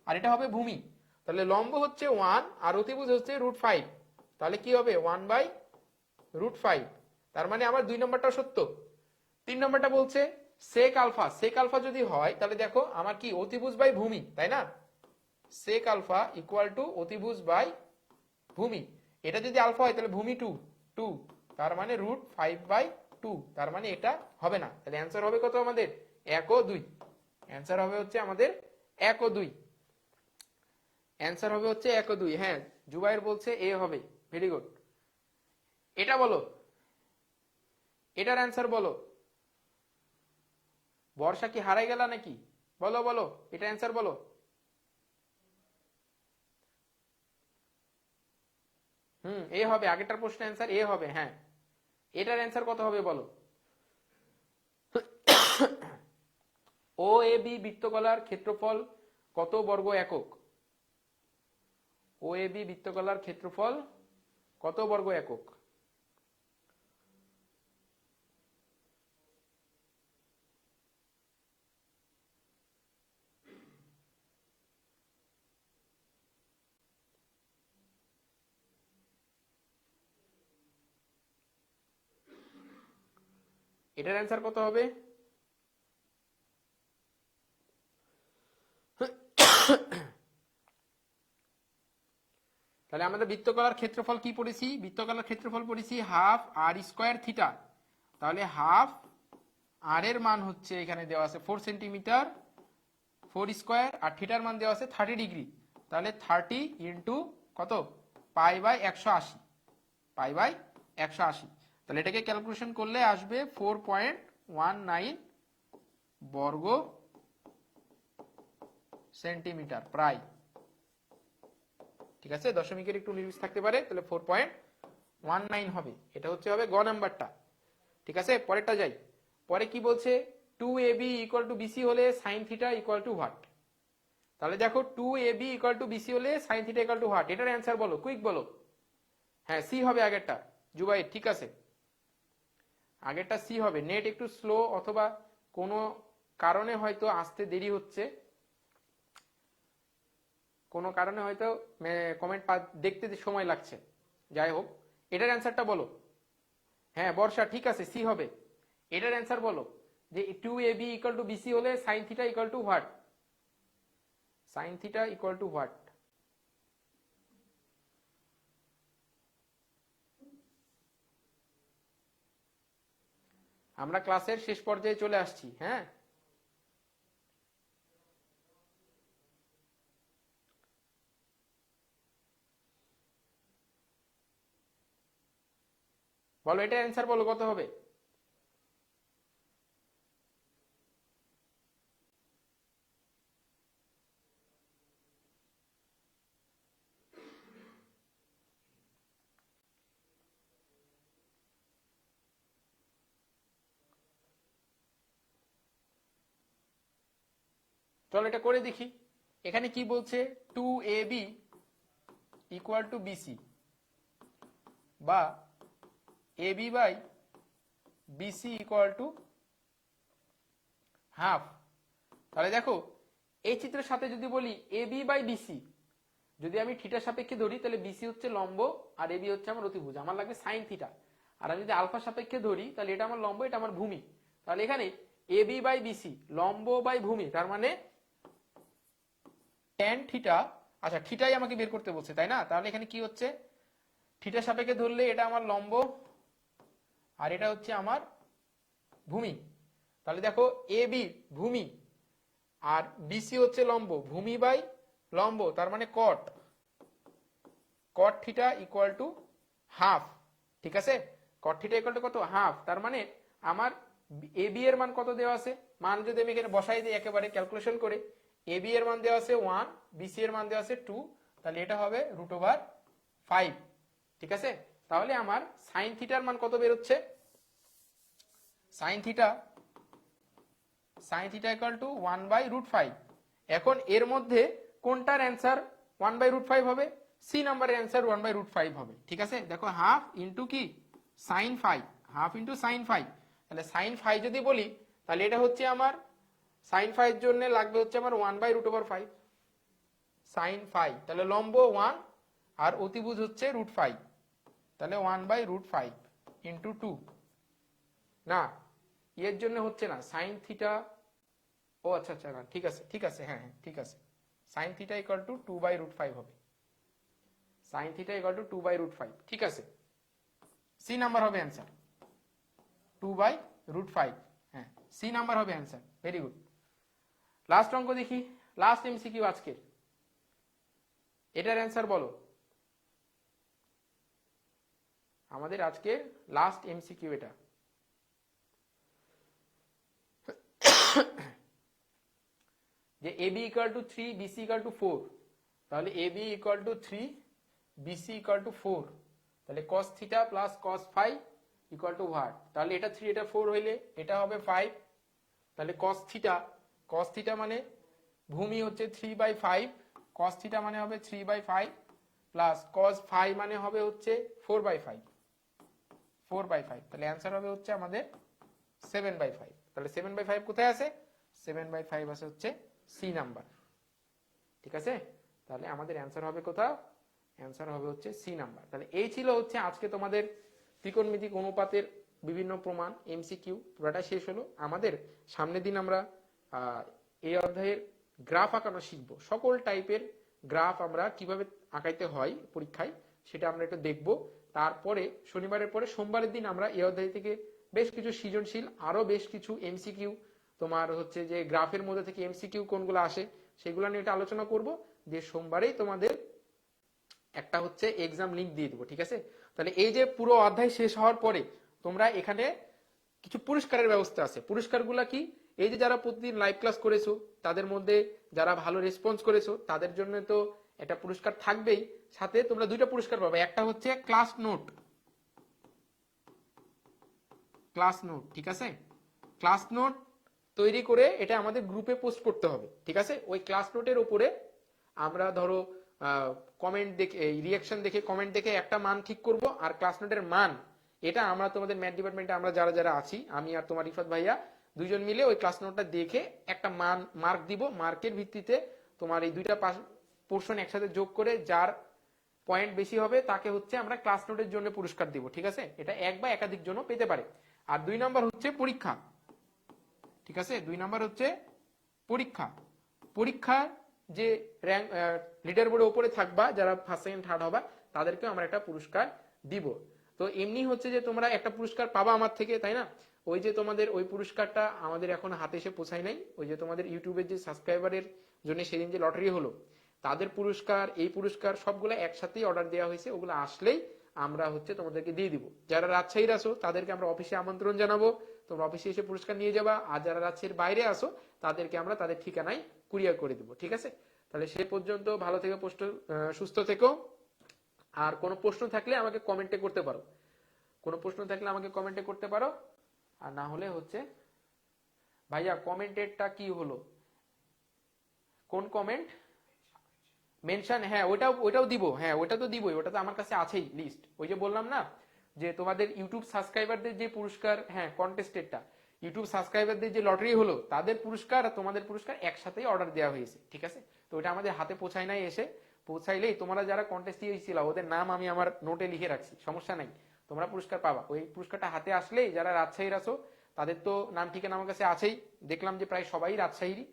আর এটা হবে ভূমি। তাহলে লম্ব হচ্ছে 1 আর অতিভুজ হচ্ছে √5। তাহলে কি হবে 1/√5। তার মানে আমার 2 নম্বরটা সত্য। 3 নম্বরটা বলছে সেক আলফা। সেক আলফা যদি হয় তাহলে দেখো আমার কি অতিভুজ বাই ভূমি, তাই না? সেক আলফা ইকুয়াল টু অতিভুজ বাই ভূমি। এটা যদি আলফা হয় তাহলে ভূমি 2, তার মানে √5/2। তার মানে এটা হবে না। তাহলে অ্যান্সার হবে কত আমাদের? 1 ও 2। অ্যান্সার হবে হচ্ছে আমাদের 1 ও 2। অ্যান্সার হবে হচ্ছে 1 ও 2। হ্যাঁ, জুবাইর বলছে এ হবে। Very good. এটা বলো, এটার অ্যান্সার বলো। বর্ষা কি হারাই গেল নাকি? বলো বলো, এটা অ্যান্সার বলো। এ হবে। আগেরটার প্রশ্নের অ্যান্সার এ হবে। হ্যাঁ, এটার অ্যান্সার কত হবে বলো। ও এ বি বৃত্তকলার ক্ষেত্রফল কত বর্গ একক? ও এ বি বৃত্তকলার ক্ষেত্রফল কত বর্গ একক? এটার অ্যান্সার কত হবে? তাহলে আমাদের বৃত্তকলার ক্ষেত্রফল কি পড়েছি? বৃত্তকলার ক্ষেত্রফল পড়েছি ½ r²θ। তাহলে হাফ আর এর মান হচ্ছে এখানে দেওয়া আছে 4 সেন্টিমিটার 4² আর থিটার মান দেওয়া আছে 30 ডিগ্রি। তাহলে 30 ইন্টু কত? π/180। π/180। তাহলে এটাকে ক্যালকুলেশন করলে আসবে 4.19 বর্গ সেন্টিমিটার প্রায়। ঠিক আছে, দশমিকের একটু নির্বিষ থাকতে পারে, তাহলে 4.19 হবে। এটা হচ্ছে হবে গ নাম্বারটা। ঠিক আছে, পরেরটা যাই। পরে কি বলছে? 2ab = BC হলে sin θ = হোয়াট? তাহলে দেখো 2ab = BC হলে sin θ = হোয়াট? এটার অ্যান্সার বলো, কুইক বলো। হ্যাঁ, সি হবে আগেরটা। জুবাই ঠিক আছে, আগেরটা সি হবে। নেট একটু স্লো অথবা কোনো কারণে হয়তো আসতে দেরি হচ্ছে, কোনো কারণে হয়তো কমেন্ট দেখতে সময় লাগছে। যাই হোক, এটার অ্যান্সারটা বলো। হ্যাঁ বর্ষা ঠিক আছে, সি হবে। এটার অ্যান্সার বলো যে 2ab = BC হলে sin θ = হোয়াট? sin θ = what? আমরা ক্লাসের শেষ পর্যায়ে চলে আসছি। হ্যাঁ, বলো এটার অ্যান্সার বলো, কত হবে? চলো এটা করে দেখি। এখানে কি বলছে? 2ab = BC বা ab/BC = হাফ। তাহলে দেখো এই চিত্রের সাথে যদি বলি ab/BC, যদি আমি থিটার সাপেক্ষে ধরি তাহলে BC হচ্ছে লম্ব আর AB হচ্ছে আমার অতিভুজ, আমার লাগবে sin θ। আর আমি যদি আলফা সাপেক্ষে ধরি তাহলে এটা আমার লম্ব, এটা আমার ভূমি। তাহলে এখানে ab/BC লম্ব বাই ভূমি, তার মানে tan θ। আচ্ছা, থিটাই আমাকে বের করতে বলছে, তাই না? তাহলে এখানে কি হচ্ছে? থিটার সাপেক্ষে ধরলে এটা আমার লম্ব আর এটা হচ্ছে আমার ভূমি। তাহলে দেখো AB ভূমি আর BC হচ্ছে লম্ব, ভূমি বাই লম্ব, তার মানে cot θ = হাফ। ঠিক আছে, cot θ = কত? হাফ। তার মানে আমার AB এর মান কত দেওয়া আছে? মান যদি আমি এখানে বসাই দিই একেবারে ক্যালকুলেশন করে, AB এর মান দেওয়া আছে 1, BC এর মান দেওয়া আছে 2, তাহলে এটা হবে √5। ঠিক আছে, তাহলে আমার sin θ এর মান কত বের হচ্ছে? sin θ = 1/√5। এখন এর মধ্যে কোনটার অ্যান্সার 1/√5 হবে, সি নাম্বারের অ্যান্সার 1/√5 হবে। ঠিক আছে, দেখো হাফ ইন্টু কি sine phi, half into sine phi, তাহলে সাইন ফাই যদি বলি তাহলে এটা হচ্ছে আমার সাইন ফাই এর জন্য লাগবে হচ্ছে আমার 1/√5 সাইন ফাই, তাহলে লম্ব 1 আর অতিভুজ হচ্ছে √5, তাহলে 1/√5 ইন্টু 2, না এর জন্য হচ্ছে না সাইন থিটা, ও আচ্ছা আচ্ছা না ঠিক আছে ঠিক আছে, হ্যাঁ হ্যাঁ ঠিক আছে, সাইন থিটা ইকুয়াল টু 2/√5 হবে, সাইন থিটা ইকুয়াল টু 2/√5, ঠিক আছে, সি নাম্বার হবে অ্যান্সার 2/√5, হ্যাঁ সি নাম্বার হবে অ্যান্সার। Very good. লাস্ট অঙ্ক দেখি, লাস্ট এমসিকিউ আজকের, এটার অ্যান্সার বলো, আমাদের আজকে লাস্ট এমসিকিউ এটা। যে AB equal to 3, BC equal to 4, তাহলে AB equal to 3, BC equal to 4, তাহলে cos theta plus cos phi equal to what, তাহলে এটা 3 এটা 4 হইলে এটা হবে 5, তাহলে cos থিটা মানে ভূমি হচ্ছে 3/5, cos থিটা মানে হবে 3/5 প্লাস cos ফাই মানে হবে হচ্ছে 4/5, তাহলে অ্যান্সার হবে হচ্ছে আমাদের 7/5, তাহলে 7/5 কোথায় আছে, 7/5 আছে হচ্ছে সি নাম্বার। ঠিক আছে, তাহলে আমাদের অ্যান্সার হবে কোথাও, অ্যান্সার হবে হচ্ছে সি নাম্বার। তাহলে এই ছিল হচ্ছে আজকে তোমাদের ত্রিকোণমিতিক অনুপাতের বিভিন্ন প্রমাণ এমসিকিউ, পুরোটা শেষ হলো। আমাদের সামনের দিন আমরা এই অধ্যায়ের গ্রাফ আঁকানো শিখবো, সকল টাইপের গ্রাফ আমরা কিভাবে আঁকাইতে হয় পরীক্ষায় সেটা আমরা একটু দেখবো। তারপরে শনিবারের পরে সোমবারের দিন আমরা এই অধ্যায় থেকে বেশ কিছু সৃজনশীল আরো বেশ কিছু এমসিকিউ, তোমার হচ্ছে যে গ্রাফের মধ্যে থেকে এমসিকিউ কোনগুলো আসে সেগুলো নিয়ে এটা আলোচনা করব, যে সোমবারেই তোমাদের একটা হচ্ছে এক্সাম লিংক দিয়ে দেবো। ঠিক আছে, তাহলে এই যে পুরো অধ্যায় শেষ হওয়ার পরে তোমরা এখানে কিছু পুরস্কারের ব্যবস্থা আছে। পুরস্কারগুলো কি, এই যে যারা প্রতিদিন লাইভ ক্লাস করেছো তাদের মধ্যে যারা ভালো রেসপন্স করেছো তাদের জন্য তো একটা পুরস্কার থাকবেই, সাথে তোমরা দুইটা পুরস্কার পাবে, একটা হচ্ছে ক্লাস নোট, ঠিক আছে, ক্লাস নোট তৈরি করে এটা আমাদের গ্রুপে পোস্ট করতে হবে। ঠিক আছে, ওই ক্লাস নোটের উপরে আমরা ধরো কমেন্ট দেখে, রিয়াকশন দেখে, কমেন্ট দেখে একটা মান ঠিক করব, আর ক্লাস নোটের মান এটা আমরা তোমাদের ম্যাথ ডিপার্টমেন্টে আমরা যারা যারা আছি, আমি আর তোমার রিফাত ভাইয়া দুইজন মিলে ওই ক্লাস নোটটা দেখে একটা মান মার্ক দিব, মার্কের ভিত্তিতে তোমার এই দুইটা পোর্শন একসাথে যোগ করে যার পয়েন্ট বেশি হবে তাকে হচ্ছে আমরা ক্লাস নোটের জন্য পুরস্কার দিব। ঠিক আছে, এটা এক বা একাধিক জন পেতে পারে। আর 2 নাম্বার হচ্ছে পরীক্ষা। ঠিক আছে, 2 নাম্বার হচ্ছে পরীক্ষা যে র্যাঙ্ক লিডার বোর্ডের উপরে থাকবা, যারা ফার্স্ট সেকেন্ড থার্ড হবা তাদেরকে আমরা একটা পুরস্কার দিব। তো এমনি হচ্ছে যে তোমরা একটা পুরস্কার পাবা আমার থেকে, তাই না, ওই যে তোমাদের ওই পুরস্কারটা আমাদের এখন হাতে এসে পৌঁছায় নাই, ওই যে তোমাদের ইউটিউবের যে সাবস্ক্রাইবারের জন্য সেদিন যে লটারি হলো তাদের পুরস্কার, এই পুরস্কার সবগুলো একসাথেই অর্ডার দেওয়া হয়েছে, ওগুলো আসলেই আমরা হচ্ছে তোমাদেরকে দিয়ে দিব। যারা রাজশাহীর আসো তাদেরকে আমরা অফিসে আমন্ত্রণ জানাবো, তোমরা অফিসে এসে পুরস্কার নিয়ে যাবা, আর যারা রাজশাহীর বাইরে আসো তাদেরকে আমরা তাদের ঠিকানায় কুরিয়ার করে দেবো। ঠিক আছে, তাহলে সে পর্যন্ত ভালো থেকো, সুস্থ থেকো। আর কোনো প্রশ্ন থাকলে আমাকে কমেন্টে করতে পারো, আর না হলে হচ্ছে ভাইয়া কমেন্টেরটা কি হলো, কোন কমেন্ট মেনশন, হ্যাঁ ওইটাও দিব, হ্যাঁ ওইটা তো দিবই, ওটা তো আমার কাছে আছেই লিস্ট। ওই যে বললাম না যে তোমাদের ইউটিউব সাবস্ক্রাইবারদের যে পুরস্কার, হ্যাঁ কন্টেস্টেডটা, ইউটিউব সাবস্ক্রাইবারদের যে লটারি হলো তাদের পুরস্কার আর তোমাদের পুরস্কার একসাথেই অর্ডার দেওয়া হয়েছে। ঠিক আছে, তো ওটা আমাদের হাতে পৌঁছায় নাই, এসে পৌঁছাইলেই তোমরা যারা কন্টেস্ট দিয়েছিল ওদের নাম আমি আমার নোটে লিখে রাখছি, সমস্যা নাই, তোমরা পুরস্কার পাবা। ওই পুরস্কারটা হাতে আসলেই যারা রাজশাহীর আসো তাদের তো নাম ঠিকানা আমার কাছে আছেই, দেখলাম যে প্রায় সবাই রাজশাহীরই,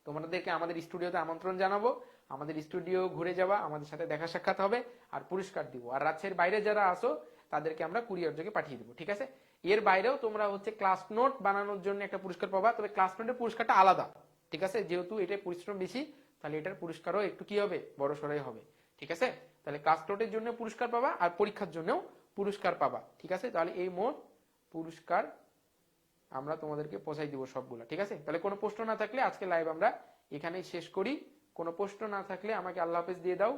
তোমাদেরকে আমাদের স্টুডিওতে আমন্ত্রণ জানাবো, আমাদের স্টুডিও ঘুরে যাবা, আমাদের সাথে দেখা সাক্ষাৎ হবে আর পুরস্কার দিব। আর রাজশাহীর বাইরে যারা আসো তাদেরকে আমরা কুরিয়ার যোগে পাঠিয়ে দেবো। ঠিক আছে, এর বাইরেও তোমরা হচ্ছে ক্লাস নোট বানানোর জন্য একটা পুরস্কার পাবা, তবে ক্লাস নোটের পুরস্কারটা আলাদা। ঠিক আছে, যেহেতু এটার পরিশ্রম বেশি তাহলে এটার পুরস্কারও একটু কি হবে, বড় সড়াই হবে। ঠিক আছে, তাহলে ক্লাস নোটের জন্য পুরস্কার পাবা আর পরীক্ষার জন্যও পুরস্কার পাবা। ঠিক আছে, তাহলে এই মোট পুরস্কার আমরা তোমাদেরকে পৌঁছাই দিব সবগুলা। ঠিক আছে, তাহলে কোনো প্রশ্ন না থাকলে আজকে লাইভ আমরা এখানেই শেষ করি। কোনো প্রশ্ন না থাকলে আমাকে আল্লাহ হাফেজ দিয়ে দাও,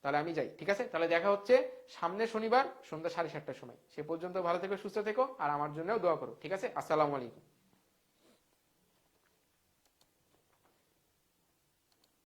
তাহলে আমি যাই। ঠিক আছে, তাহলে দেখা হচ্ছে সামনে শনিবার সন্ধ্যা 7:30টার সময়। সে পর্যন্ত ভালো থেকো, সুস্থ থেকো, আর আমার জন্যও দোয়া করো। ঠিক আছে, আসসালামু আলাইকুম।